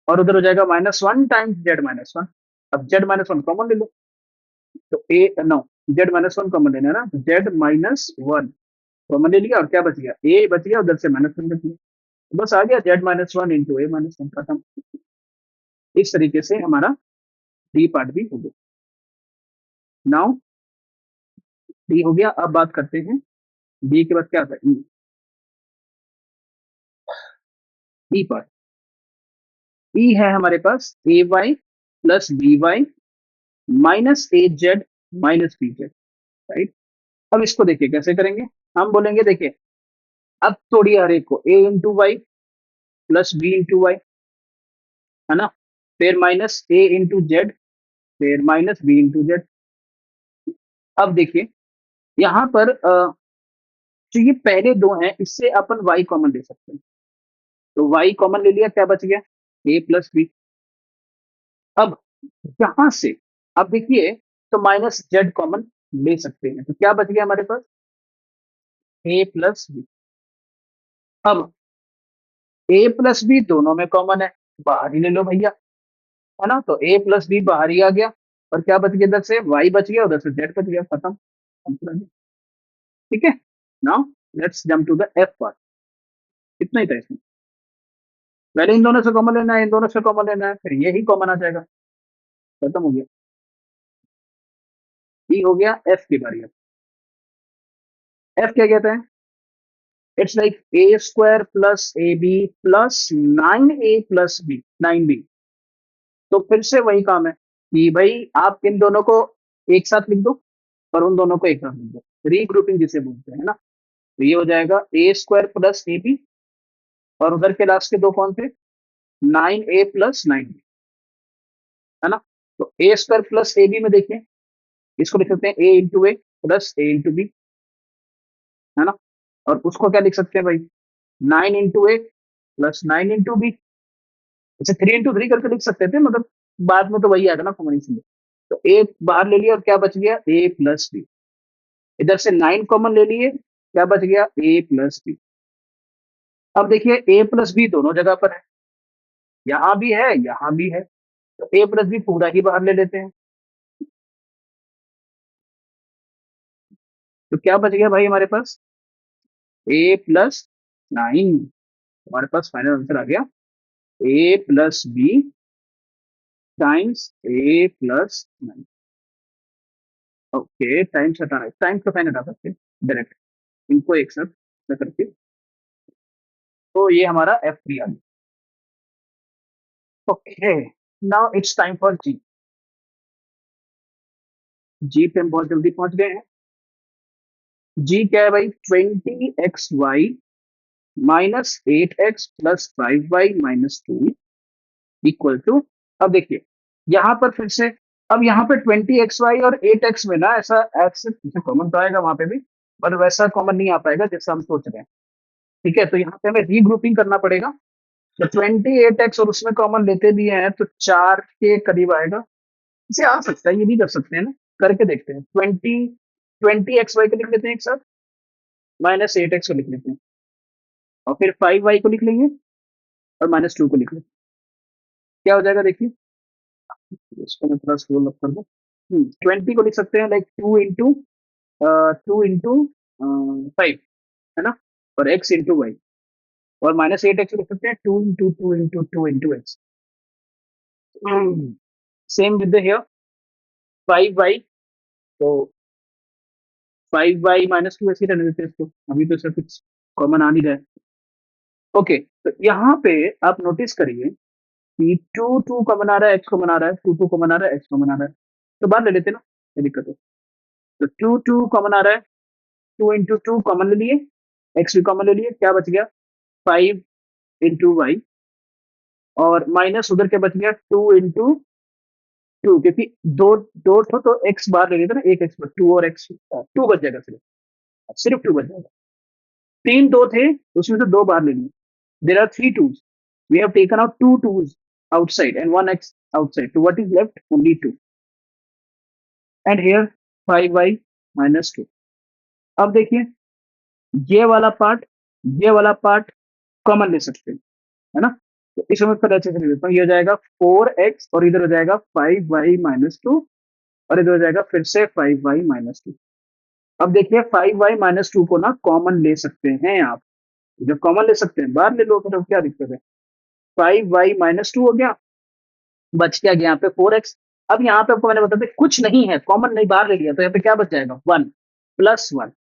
और उधर हो जाएगा -1 टाइम्स z-1। अब z-1 कॉमन ले लो, तो ए नो, z-1 कॉमन लेना है ना, तो z-1 कॉमन ले लिया, और क्या बच गया, ए बच गया, उधर से -1 बच गया, तो बस आ गया z-1 इंटू a-1, खत्म। इस तरीके से हमारा डी पार्ट भी हो गया। नाउ डी हो गया, अब बात करते हैं डी के बाद क्या आता है, ई पार्ट। ई है हमारे पास ay plus by minus az minus bz, right. अब इसको देखिए कैसे करेंगे, हम बोलेंगे देखिए, अब तोड़िए हर एक को, a into Y plus B into Y, है ना, फिर माइनस a इंटू जेड, फिर माइनस बी इंटू जेड। अब देखिए यहाँ पर जो ये पहले दो हैं इससे अपन y कॉमन ले सकते हैं, तो y कॉमन ले लिया, क्या बच गया, a प्लस बी। अब यहां से, अब देखिए, तो माइनस जेड कॉमन ले सकते हैं, तो क्या बच गया हमारे पास, a प्लस बी। अब a प्लस बी दोनों में कॉमन है, बाहर ही ले लो भैया, है ना, तो a प्लस बी बाहर ही आ गया, और क्या बच गया, इधर से y बच गया, उधर से z बच गया, खत्म। ठीक है, now let's jump to the F part. इतना ही था इसमें, पहले इन दोनों से कॉमन लेना है, इन दोनों से कॉमन लेना है, फिर ये ही कॉमन आ जाएगा, खत्म हो गया। ई हो गया, एफ की बारी। एफ क्या कहते हैं, it's like a² plus ab plus 9a plus b, 9b। तो फिर से वही काम है कि भाई आप इन दोनों को एक साथ लिख दो, और उन दोनों को एक साथ लिख दो, रीग्रुपिंग जिसे बोलते हैं ना। तो ये हो जाएगा a² प्लस ab, और उधर के लास्ट के दो कौन थे, 9a प्लस 9b, है ना। तो a² प्लस ab में देखिए, इसको लिख सकते हैं a into A plus A into B, है ना। और उसको क्या लिख सकते हैं भाई, 9 into A plus 9 into B. इसे 3 इंटू 3 करके लिख सकते थे, मतलब बाद में तो वही आएगा ना कॉमन, इसलिए। तो ए बाहर ले लिया, और क्या बच गया, ए प्लस बी। इधर से 9 कॉमन ले लिए, क्या बच गया, ए प्लस बी। अब देखिए ए प्लस बी दोनों जगह पर है, यहाँ भी है यहाँ भी है, तो ए प्लस बी पूरा ही बाहर ले लेते हैं, तो क्या बच गया भाई हमारे पास, a+9। हमारे पास फाइनल आंसर आ गया, a+b times a+9। Okay, times हटाना है, टाइम्स का साइन हटा सकते हैं डायरेक्ट, इनको एक साथ करके, तो ये हमारा F3 आ गया। Okay, now it's time for G. G पे हम बहुत जल्दी पहुंच गए हैं। जी क्या है भाई, 20xy -8x plus 5y -2 equal to, अब देखिए यहाँ पर फिर से, अब यहाँ पे 20xy और 8x में ना ऐसा x से कॉमन तो आएगा वहां पे भी, पर वैसा कॉमन नहीं आ पाएगा जैसा हम सोच रहे हैं। ठीक है, तो यहाँ पे हमें रीग्रुपिंग करना पड़ेगा, तो 28x और उसमें कॉमन लेते भी हैं तो 4 के करीब आएगा। इसे आ सकता है, ये भी कर सकते हैं ना, करके देखते हैं। 20 एक्स वाई को लिख लेते हैं एक साथ, -8x को लिख लेते हैं, और फिर 5y को लिख लेंगे, और -2 को लिख लेंगे। क्या हो जाएगा देखिए, इसको मैं थोड़ा स्क्रॉल अप कर दूं। 20 को लिख सकते हैं लाइक 2 इंटू 5, है ना, और x इंटू वाई। और -8x लिख सकते हैं 2 into 2 into 2 into x. Same with here 5y, तो 5y-2 ऐसे ही रहने देते हैं इसको, अभी तो इसका कुछ कॉमन आ नहीं रहा है। ओके, तो यहाँ पे आप नोटिस करिए कि 2 कॉमन आ रहा है, एक्स कॉमन आ रहा है, 2 कॉमन आ रहा है, एक्स कॉमन आ रहा है, तो बाहर ले लेते हैं ना, क्या दिक्कत है। तो 2 कॉमन आ रहा है, 2 इंटू 2 कॉमन ले लिए, एक्स भी कॉमन ले लिए, क्या बच गया 5 इंटू वाई, और माइनस उधर क्या बच गया 2 इंटू 2, क्योंकि दो दो ठो तो एक्स बाहर ले लेते ना, एक एक्स, 2 और एक्स, 2 बच जाएगा, सिर्फ सिर्फ 2 बच जाएगा। 3 2 थे, उसमें से 2 बाहर ले लिए। There are 3 2s, we have taken out 2 2s outside and 1x outside, so what is left, only 2, and here 5y-2। अब देखिए, ये वाला पार्ट, ये वाला पार्ट कॉमन ले सकते हैं, है ना, तो इस समय पर अच्छे से ले लेता हूँ। ये हो जाएगा 4x, और इधर हो जाएगा 5y-2, और इधर हो जाएगा फिर से 5y-2। अब देखिए 5y-2 को ना कॉमन ले सकते हैं आप, जब कॉमन ले सकते हैं बाहर ले लो, फिर अब क्या दिक्कत है। 5y-2 हो गया, बच क्या गया यहाँ पे 4x। अब यहाँ पे आपको मैंने बता दिया कुछ नहीं है, कॉमन नहीं बाहर ले लिया, तो यहाँ पे क्या बच जाएगा 1 + 1,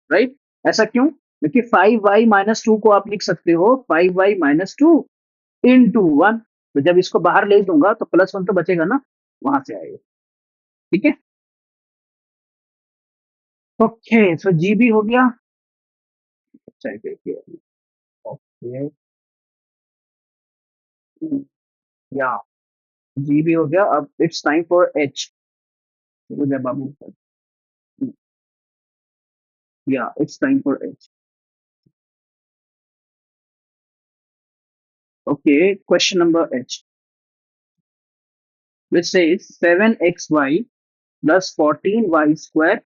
राइट। ऐसा क्यों, क्योंकि 5y-2 को आप लिख सकते हो 5y-2 इंटू 1, तो जब इसको बाहर ले दूंगा तो +1 तो बचेगा ना, वहां से आएगा। ठीक है, ओके, सो जी भी हो गया। अच्छा देखिए, ओके, या जी भी हो गया। अब इट्स टाइम फॉर एच, बाबू, या it's time for H. Okay, question number H, which says 7xy plus 14y square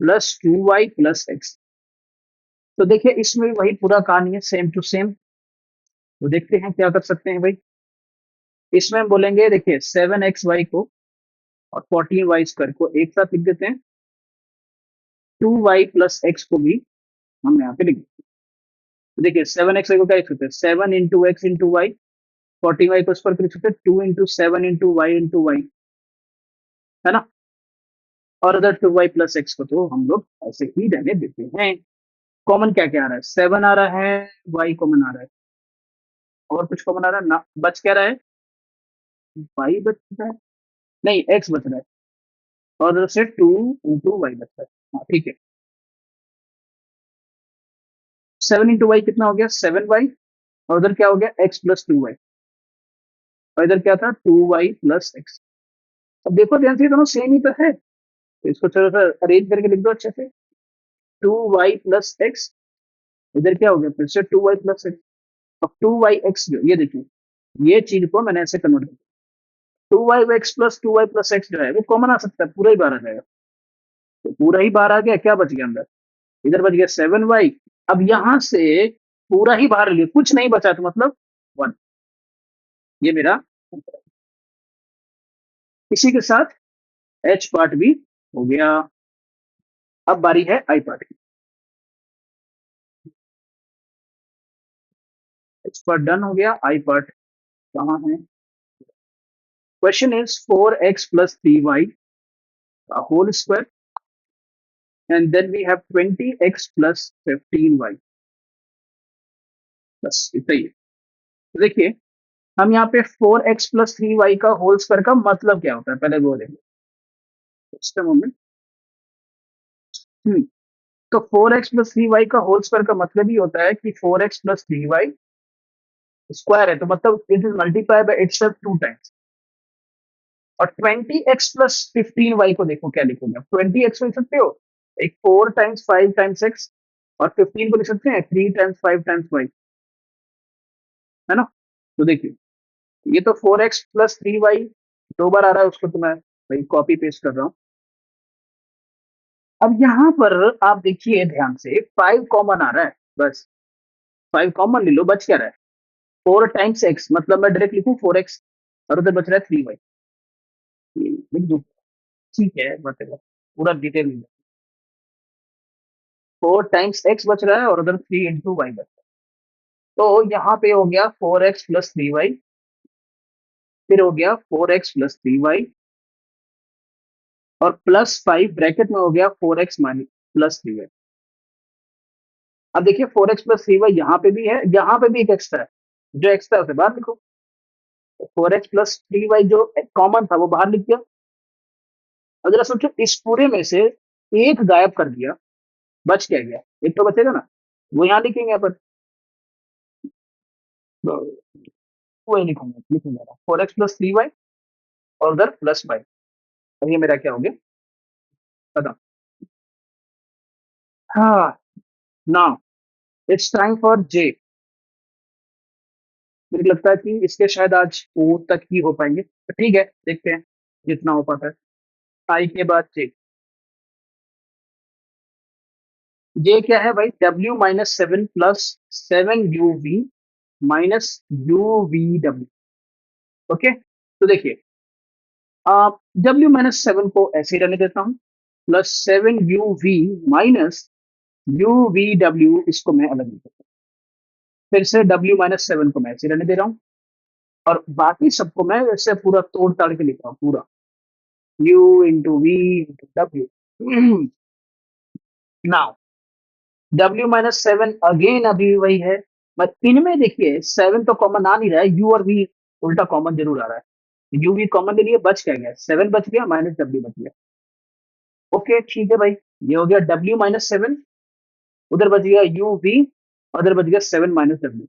plus 2y plus x। तो देखिए इसमें वही पूरा कहानी है, सेम टू सेम। तो देखते हैं क्या कर सकते हैं भाई। इसमें हम बोलेंगे, देखिए 7xy को और 14y स्क्वायर को एक साथ लिख देते हैं, 2y प्लस एक्स को भी हम यहाँ पे लिख देते हैं। तो देखिए 7xy को क्या लिख सकते हैं, 7 into x into Y, 14y को स्क्वायर लिख सकते हैं 2 into 7 into y into Y, है ना। और अदर 2y प्लस एक्स को तो हम लोग ऐसे ही रहने देते हैं। कॉमन क्या क्या आ रहा है, 7 आ रहा है, y कॉमन आ रहा है, और कुछ कॉमन आ रहा है ना, बच क्या रहा है, y बच रहा है, नहीं x बच रहा है, और उधर से 2 इंटू वाई बच रहा है। हाँ ठीक है, 7 इंटू वाई कितना हो गया 7y, और उधर क्या हो गया x+2y, और इधर क्या था 2y+x। अब देखो ध्यान से, दोनों सेम ही तो है, तो इसको थोड़ा सा अरेंज करके लिख दो अच्छे से, 2y+x, इधर क्या हो गया फिर से 2y+x। अब 2y x जो, ये देखिए, ये चीज को मैंने ऐसे कन्वर्ट किया, 2y+2y+x जो है वो कॉमन आ सकता है, पूरा ही बाहर आ जाएगा, तो पूरा ही बाहर आ गया, क्या बच गया अंदर, इधर बच गया 7y। अब यहां से पूरा ही बाहर लिया, कुछ नहीं बचा, तो मतलब 1, ये मेरा, इसी के साथ h पार्ट भी हो गया। अब बारी है i पार्ट की। h पार्ट डन हो गया, i पार्ट कहाँ है। Question is 4x+3y whole square, and then we have 20x+15y, बस इतना ही है। तो देखिए, हम यहाँ पे 4x+3y का होल स्क्वायर का मतलब क्या होता है, पहले वो देखिए। मोमेंट, तो 4x+3y का होल स्क्वायर का मतलब ही होता है कि 4x+3y स्क्वायर है, तो मतलब it is multiply by itself 2 times. और 20x+15y को देखो क्या लिखोगे, 20x को लिख सकते हो एक 4 टाइम्स 5 टाइम्स x, और 15 को लिख सकते हैं 3 टाइम्स 5 टाइम्स y, है ना। तो देखिए ये तो 4x+3y 2 बार आ रहा है, उसको तो मैं भाई कॉपी पेस्ट कर रहा हूँ। अब यहाँ पर आप देखिए ध्यान से 5 कॉमन आ रहा है, बस 5 कॉमन ले लो, बच क्या रहा है 4 टाइम्स x, मतलब मैं डायरेक्ट लिखूं 4x और उधर बच रहा है 3y, लिख दूं। ठीक है मतलब पूरा डिटेल में 4 टाइम्स x बच रहा है और उधर 3 × y बच रहा है। तो यहाँ पे हो गया 4x+3y, फिर हो गया 4x+3y और +5 ब्रैकेट में हो गया 4x+3y। अब देखिए 4x+3y यहाँ पे भी है, यहाँ पे भी एक एक्स्ट्रा है, जो एक्स्ट्रा है उसे बाहर लिखो। 4x+3y जो कॉमन था वो बाहर लिख दिया। अब जरा सोचो इस पूरे में से एक गायब कर दिया, बच क्या गया, एक तो बचेगा ना, वो यहाँ लिखेंगे यहाँ पर। तो वही लिखूंगा, लिखूंगा 4x+3y और उधर +5। अब ये मेरा क्या हो गया बताओ। हाँ, नाउ इट्स टाइम फॉर जे। मुझे लगता है कि इसके शायद आज ओ तक ही हो पाएंगे, तो ठीक है देखते हैं जितना हो पाता है। आई के बाद जे। जे क्या है भाई, W-7 + 7 UV - UVW। ओके, तो देखिए आप W-7 को ऐसे ही रहने देता हूँ, +7 UV - UVW, इसको मैं अलग लिख देता हूँ। फिर से W-7 को मैं ऐसे ही रहने दे रहा हूँ और बाकी सबको मैं ऐसे पूरा तोड़ ताड़ के लिख रहा हूँ पूरा, U × V × W। Now W-7 again अभी वही है, बट इनमें देखिए 7 तो कॉमन आ नहीं रहा है, U और V उल्टा कॉमन जरूर आ रहा है। U V कॉमन ले लिए, बच क्या गया 7 बच गया, -W बच गया। ओके ठीक है भाई, ये हो गया W-7, उधर बच गया UV और उधर बच गया 7 - W।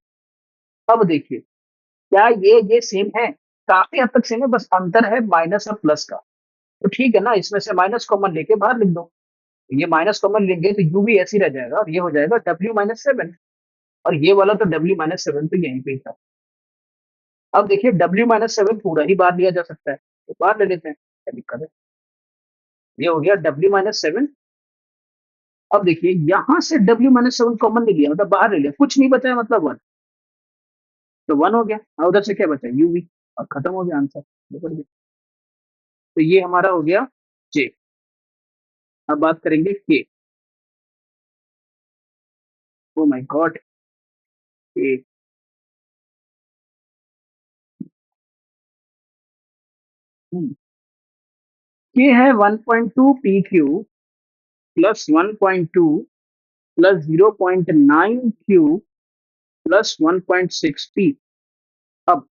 अब देखिए क्या ये सेम है, काफी हद तक सेम है, बस अंतर है माइनस और प्लस का। तो ठीक है ना, इसमें से माइनस कॉमन लेके बाहर लिख दो। ये माइनस कॉमन लेंगे तो यू भी ऐसे ही रह जाएगा और ये हो जाएगा W-7, और ये वाला तो W-7 तो यहीं पे ही था। अब देखिए W-7 पूरा ही बाहर लिया जा सकता है, तो बाहर ले लेते हैं, क्या दिक्कत है। ये हो गया W-7। अब देखिए यहाँ से W-7 कॉमन ले लिया, मतलब बाहर ले लिया, कुछ नहीं बचा है, मतलब 1, तो 1 हो गया और उधर से क्या बचा UV, और खत्म हो गया आंसर। तो ये हमारा हो गया J। अब बात करेंगे K। O my God, K। K है 1.2 PQ +1.2 +0.9Q +1.6P। अब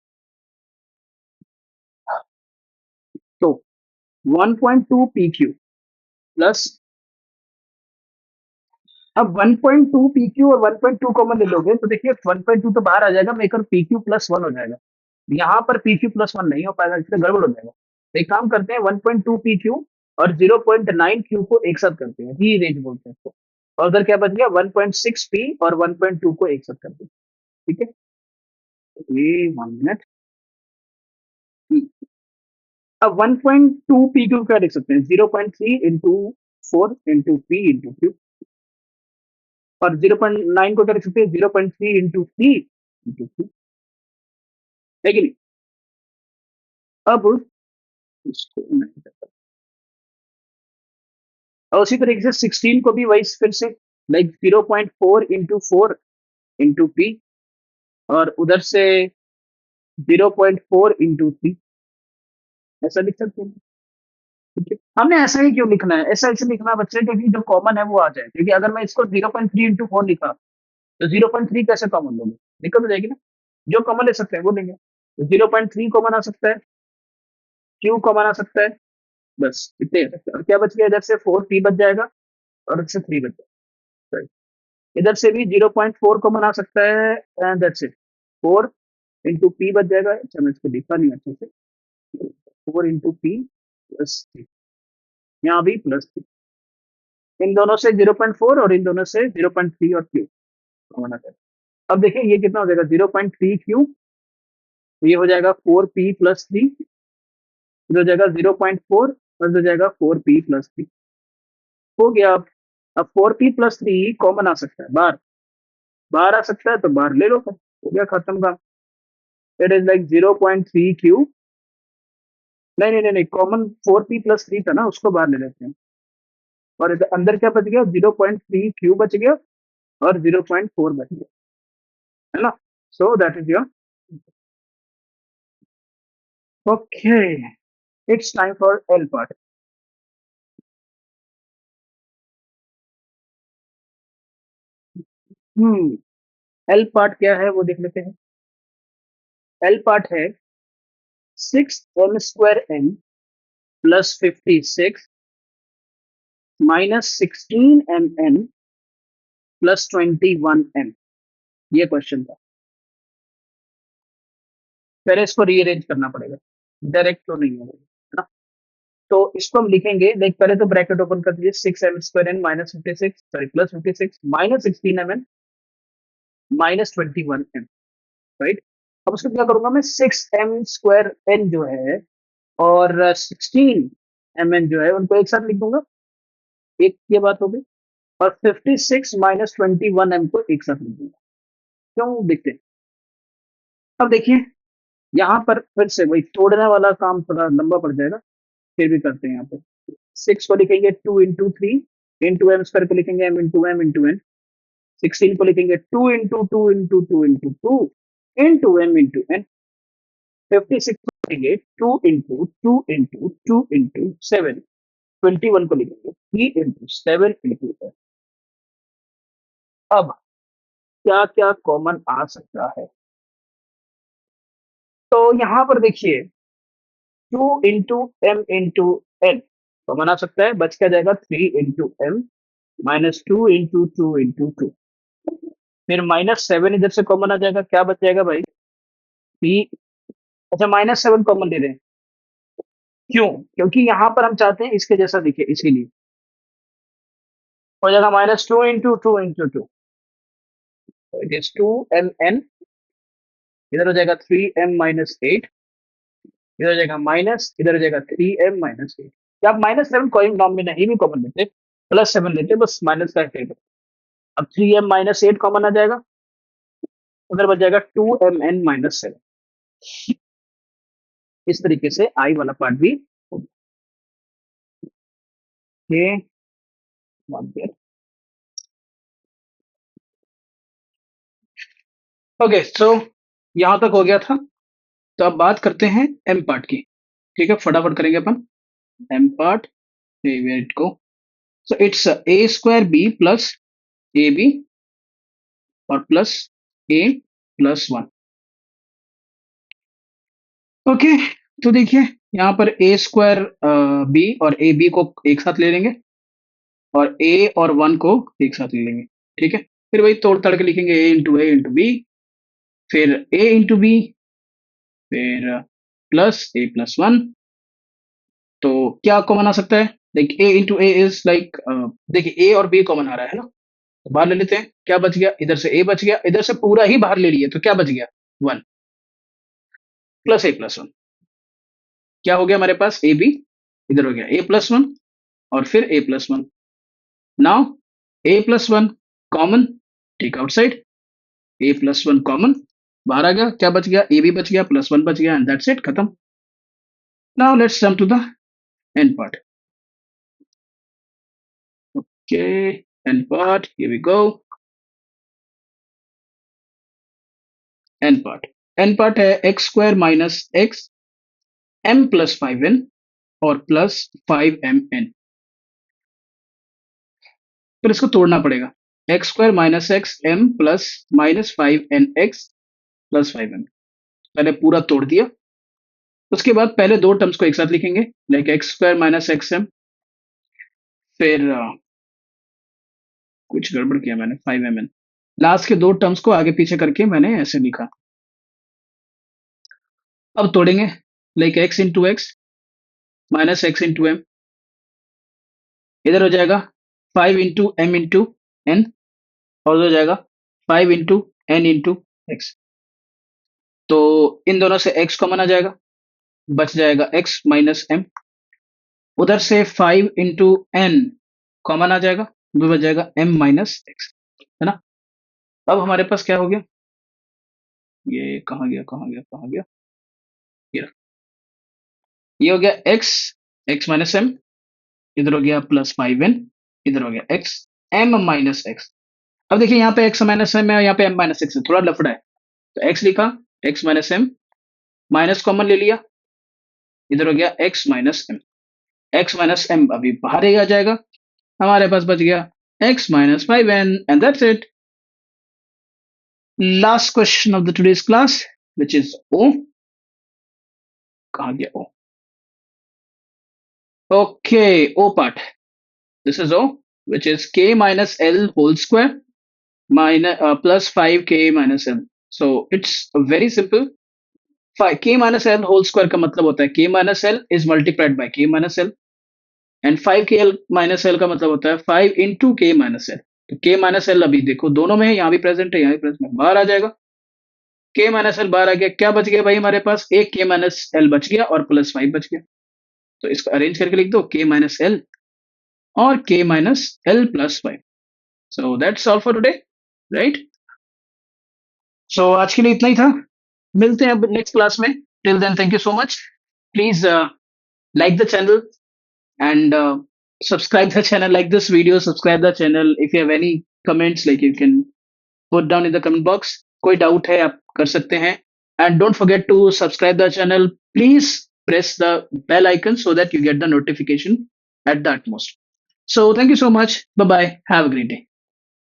तो 1.2 PQ प्लस, अब 1.2 PQ और 1.2 कॉमन ले लोगे तो देखिए 1.2 तो बाहर आ जाएगा, मेकर PQ+1 हो जाएगा। यहाँ पर PQ+1 नहीं हो पाएगा, इससे गड़बड़ हो जाएगा। तो एक काम करते हैं 1.2 PQ और 0.9Q को एक साथ करते हैं, री रेंज बोलते हैं इसको, और उधर क्या बच गया 1.6P और 1.2 को एक साथ करते हैं। ठीक है, ये 1 मिनट। अब 1.2 PQ क्या लिख सकते हैं, 0.3 × 4 × P × Q, और 0.9 को क्या लिख सकते हैं, 0.3 × 3 × Q, है कि नहीं। अब इसको मैं और उसी तरीके से 16 को भी वही फिर से लाइक 0.4 × 4 × P, और उधर से 0.4 × 3, ऐसा लिख सकते हैं। ठीक है, हमने ऐसा ही क्यों लिखना है, ऐसा इसलिए लिखना है बच्चे क्योंकि जो कॉमन है वो आ जाए, क्योंकि अगर मैं इसको 0.3 × 4 लिखा तो 0.3 कैसे कॉमन लोगे, दिक्कत हो जाएगी ना। जो कॉमन ले सकते हैं वो लेंगे, तो 0.3 कॉमन आ सकता है, Q कॉमन आ सकता है, बस इतने आ सकते हैं। और क्या बच गया, इधर से 4P बच जाएगा और इधर से 3 बच जाएगा। Right. इधर से भी 0.4 कॉमन आ सकता है, एंड दैट्स इट, 4 × P बच जाएगा। अच्छा मैं इसको लिखा नहीं अच्छे से, 4 × P +3, यहाँ भी +3, इन दोनों से 0.4 और इन दोनों से 0.3 और Q कॉमन आ जाएगा। अब देखिए ये कितना हो जाएगा, 0.3Q ये हो जाएगा 4p+3, इधर हो जाएगा 0.4 और इधर हो जाएगा 4p+3। हो गया। अब 4p+3 कॉमन आ सकता है बाहर, बाहर आ सकता है तो बाहर ले लो, फिर हो गया खत्म का। इट इज लाइक 0.3 क्यू, नहीं नहीं नहीं नहीं, कॉमन 4p+3 था ना, उसको बाहर ले लेते हैं। और इधर अंदर क्या बच गया, 0.3 क्यू बच गया और 0.4 बच गया, है ना। So that is your, okay, it's time for L part. Hmm L part क्या है वो देख लेते हैं। एल पार्ट है 6m²n+56 -16mn+21m। ये क्वेश्चन था। पहले इसको रीअरेंज करना पड़ेगा, डायरेक्ट तो नहीं होगा, है ना। तो इसको हम लिखेंगे, लाइक पहले तो ब्रैकेट ओपन कर दीजिए, 6m²n-56, sorry +56 -16mn -21m, right. अब उसको क्या करूंगा मैं, 6m²n जो है और 16mn जो है उनको एक साथ लिख दूंगा, एक ये बात हो गई। और 56 -21m को एक साथ लिख दूंगा। क्यों, देखते हैं। अब देखिए, यहाँ पर फिर से वही तोड़ने वाला काम थोड़ा लंबा पड़ जाएगा, फिर भी करते हैं। यहाँ पे 6 को लिखेंगे 2 × 3, m² को लिखेंगे m × m × n, 16 को लिखेंगे 2 × 2 × 2 × 2 m × n, 56 को लिखेंगे 2 × 2 × 2 × 7, 21 को लिखेंगे 3 × 7 × n। अब क्या क्या कॉमन आ सकता है, तो यहाँ पर देखिए 2 × m × n कॉमन आ सकता है, बच क्या जाएगा 3 × m -2 × 2 × 2। फिर -7 इधर से कॉमन आ जाएगा, क्या बच जाएगा भाई, थ्री। अच्छा, -7 कॉमन ले रहे हैं, क्यों, क्योंकि यहाँ पर हम चाहते हैं इसके जैसा दिखे, इसीलिए हो जाएगा -2 × 2 × 2, इट इज 2mn, इधर हो जाएगा 3m-8, इधर हो जाएगा माइनस, इधर हो जाएगा 3m-8। या आप -7 कोई नॉम में नहीं भी कॉमन लेते, +7 लेते, बस माइनस का इफेक्ट। अब 3m-8 कॉमन आ जाएगा, उधर बच जाएगा 2mn-7। इस तरीके से आई वाला पार्ट भी ये ओके। सो यहां तक हो गया था। तो अब बात करते हैं एम पार्ट की। ठीक है, फटाफट करेंगे अपन एम पार्ट, वेट को। सो इट्स a²b+ab और a+1। ओके, तो देखिए यहाँ पर a²b और ab को एक साथ ले लेंगे और a और 1 को एक साथ ले लेंगे। ठीक है, फिर वही तोड़ तड़ के लिखेंगे a × b, फिर a × b, फिर +a+1। तो क्या कॉमन आ सकता है, like a × a is like, देखिए a और b कॉमन आ रहा है ना, तो बाहर ले लेते हैं। क्या बच गया, इधर से a बच गया, इधर से पूरा ही बाहर ले लिए, तो क्या बच गया 1 +a+1। क्या हो गया हमारे पास, ए बी, इधर हो गया a+1 और फिर a+1। Now a+1 common, take outside, a+1 common बाहर आ गया, क्या बच गया, ए बी बच गया, +1 बच गया, एंड दैट्स इट, खत्म। Now let's jump to the end part. Okay, end part, here we go. N part, N part है x² - x m+5n और +5mn। फिर इसको तोड़ना पड़ेगा, x² - x m plus -5nx +5m। पहले पूरा तोड़ दिया, उसके बाद पहले दो टर्म्स को एक साथ लिखेंगे, लाइक x² - x m, फिर कुछ गड़बड़ किया मैंने, 5mn। लास्ट के दो टर्म्स को आगे पीछे करके मैंने ऐसे लिखा। अब तोड़ेंगे, like x × x -x × m, इधर हो जाएगा 5 × m × n और हो जाएगा 5 × n × x। तो इन दोनों से x कॉमन आ जाएगा, बच जाएगा x माइनस m। उधर से 5 × n कॉमन आ जाएगा, वो बच जाएगा m माइनस x, है ना। अब हमारे पास क्या हो गया, ये कहाँ गया कहाँ गया कहाँ गया, ये हो गया x माइनस m, इधर हो गया +5n, इधर हो गया x m माइनस x। अब देखिए यहाँ पे x माइनस m है, यहाँ पे m माइनस x है, थोड़ा लफड़ा है। तो x लिखा, x minus m, minus common ले लिया, इधर हो गया x minus m। x minus m अभी बाहर ही आ जाएगा, हमारे पास बच गया x minus 5n, and that's it. Last question of the today's class, which is o। कहाँ गया o? Okay, o part, this is o, which is k minus l whole square minus plus 5k minus l. So it's very simple. 5k minus l whole square का मतलब होता है k minus l is multiplied by k minus l, and 5k l minus l का मतलब होता है 5 into k minus l। तो k minus l अभी देखो दोनों में है, यहाँ भी प्रेजेंट है, यहाँ भी प्रेजेंट है, बाहर आ जाएगा। k minus l बाहर आ गया, क्या बच गया भाई हमारे पास, एक k minus l बच गया और प्लस 5 बच गया। तो इसको अरेंज करके लिख दो, k minus l और k minus l plus 5। So that's all for today, right? So आज के लिए इतना ही था, मिलते हैं अब नेक्स्ट क्लास में। Till then thank you so much. Please like the channel and subscribe the channel, like this video, subscribe the channel। if you have any comments, like you can put down in the comment box। कोई doubt है आप कर सकते हैं, and don't forget to subscribe the channel। please press the bell icon so that you get the notification at the utmost। So thank you so much, bye bye, have a great day।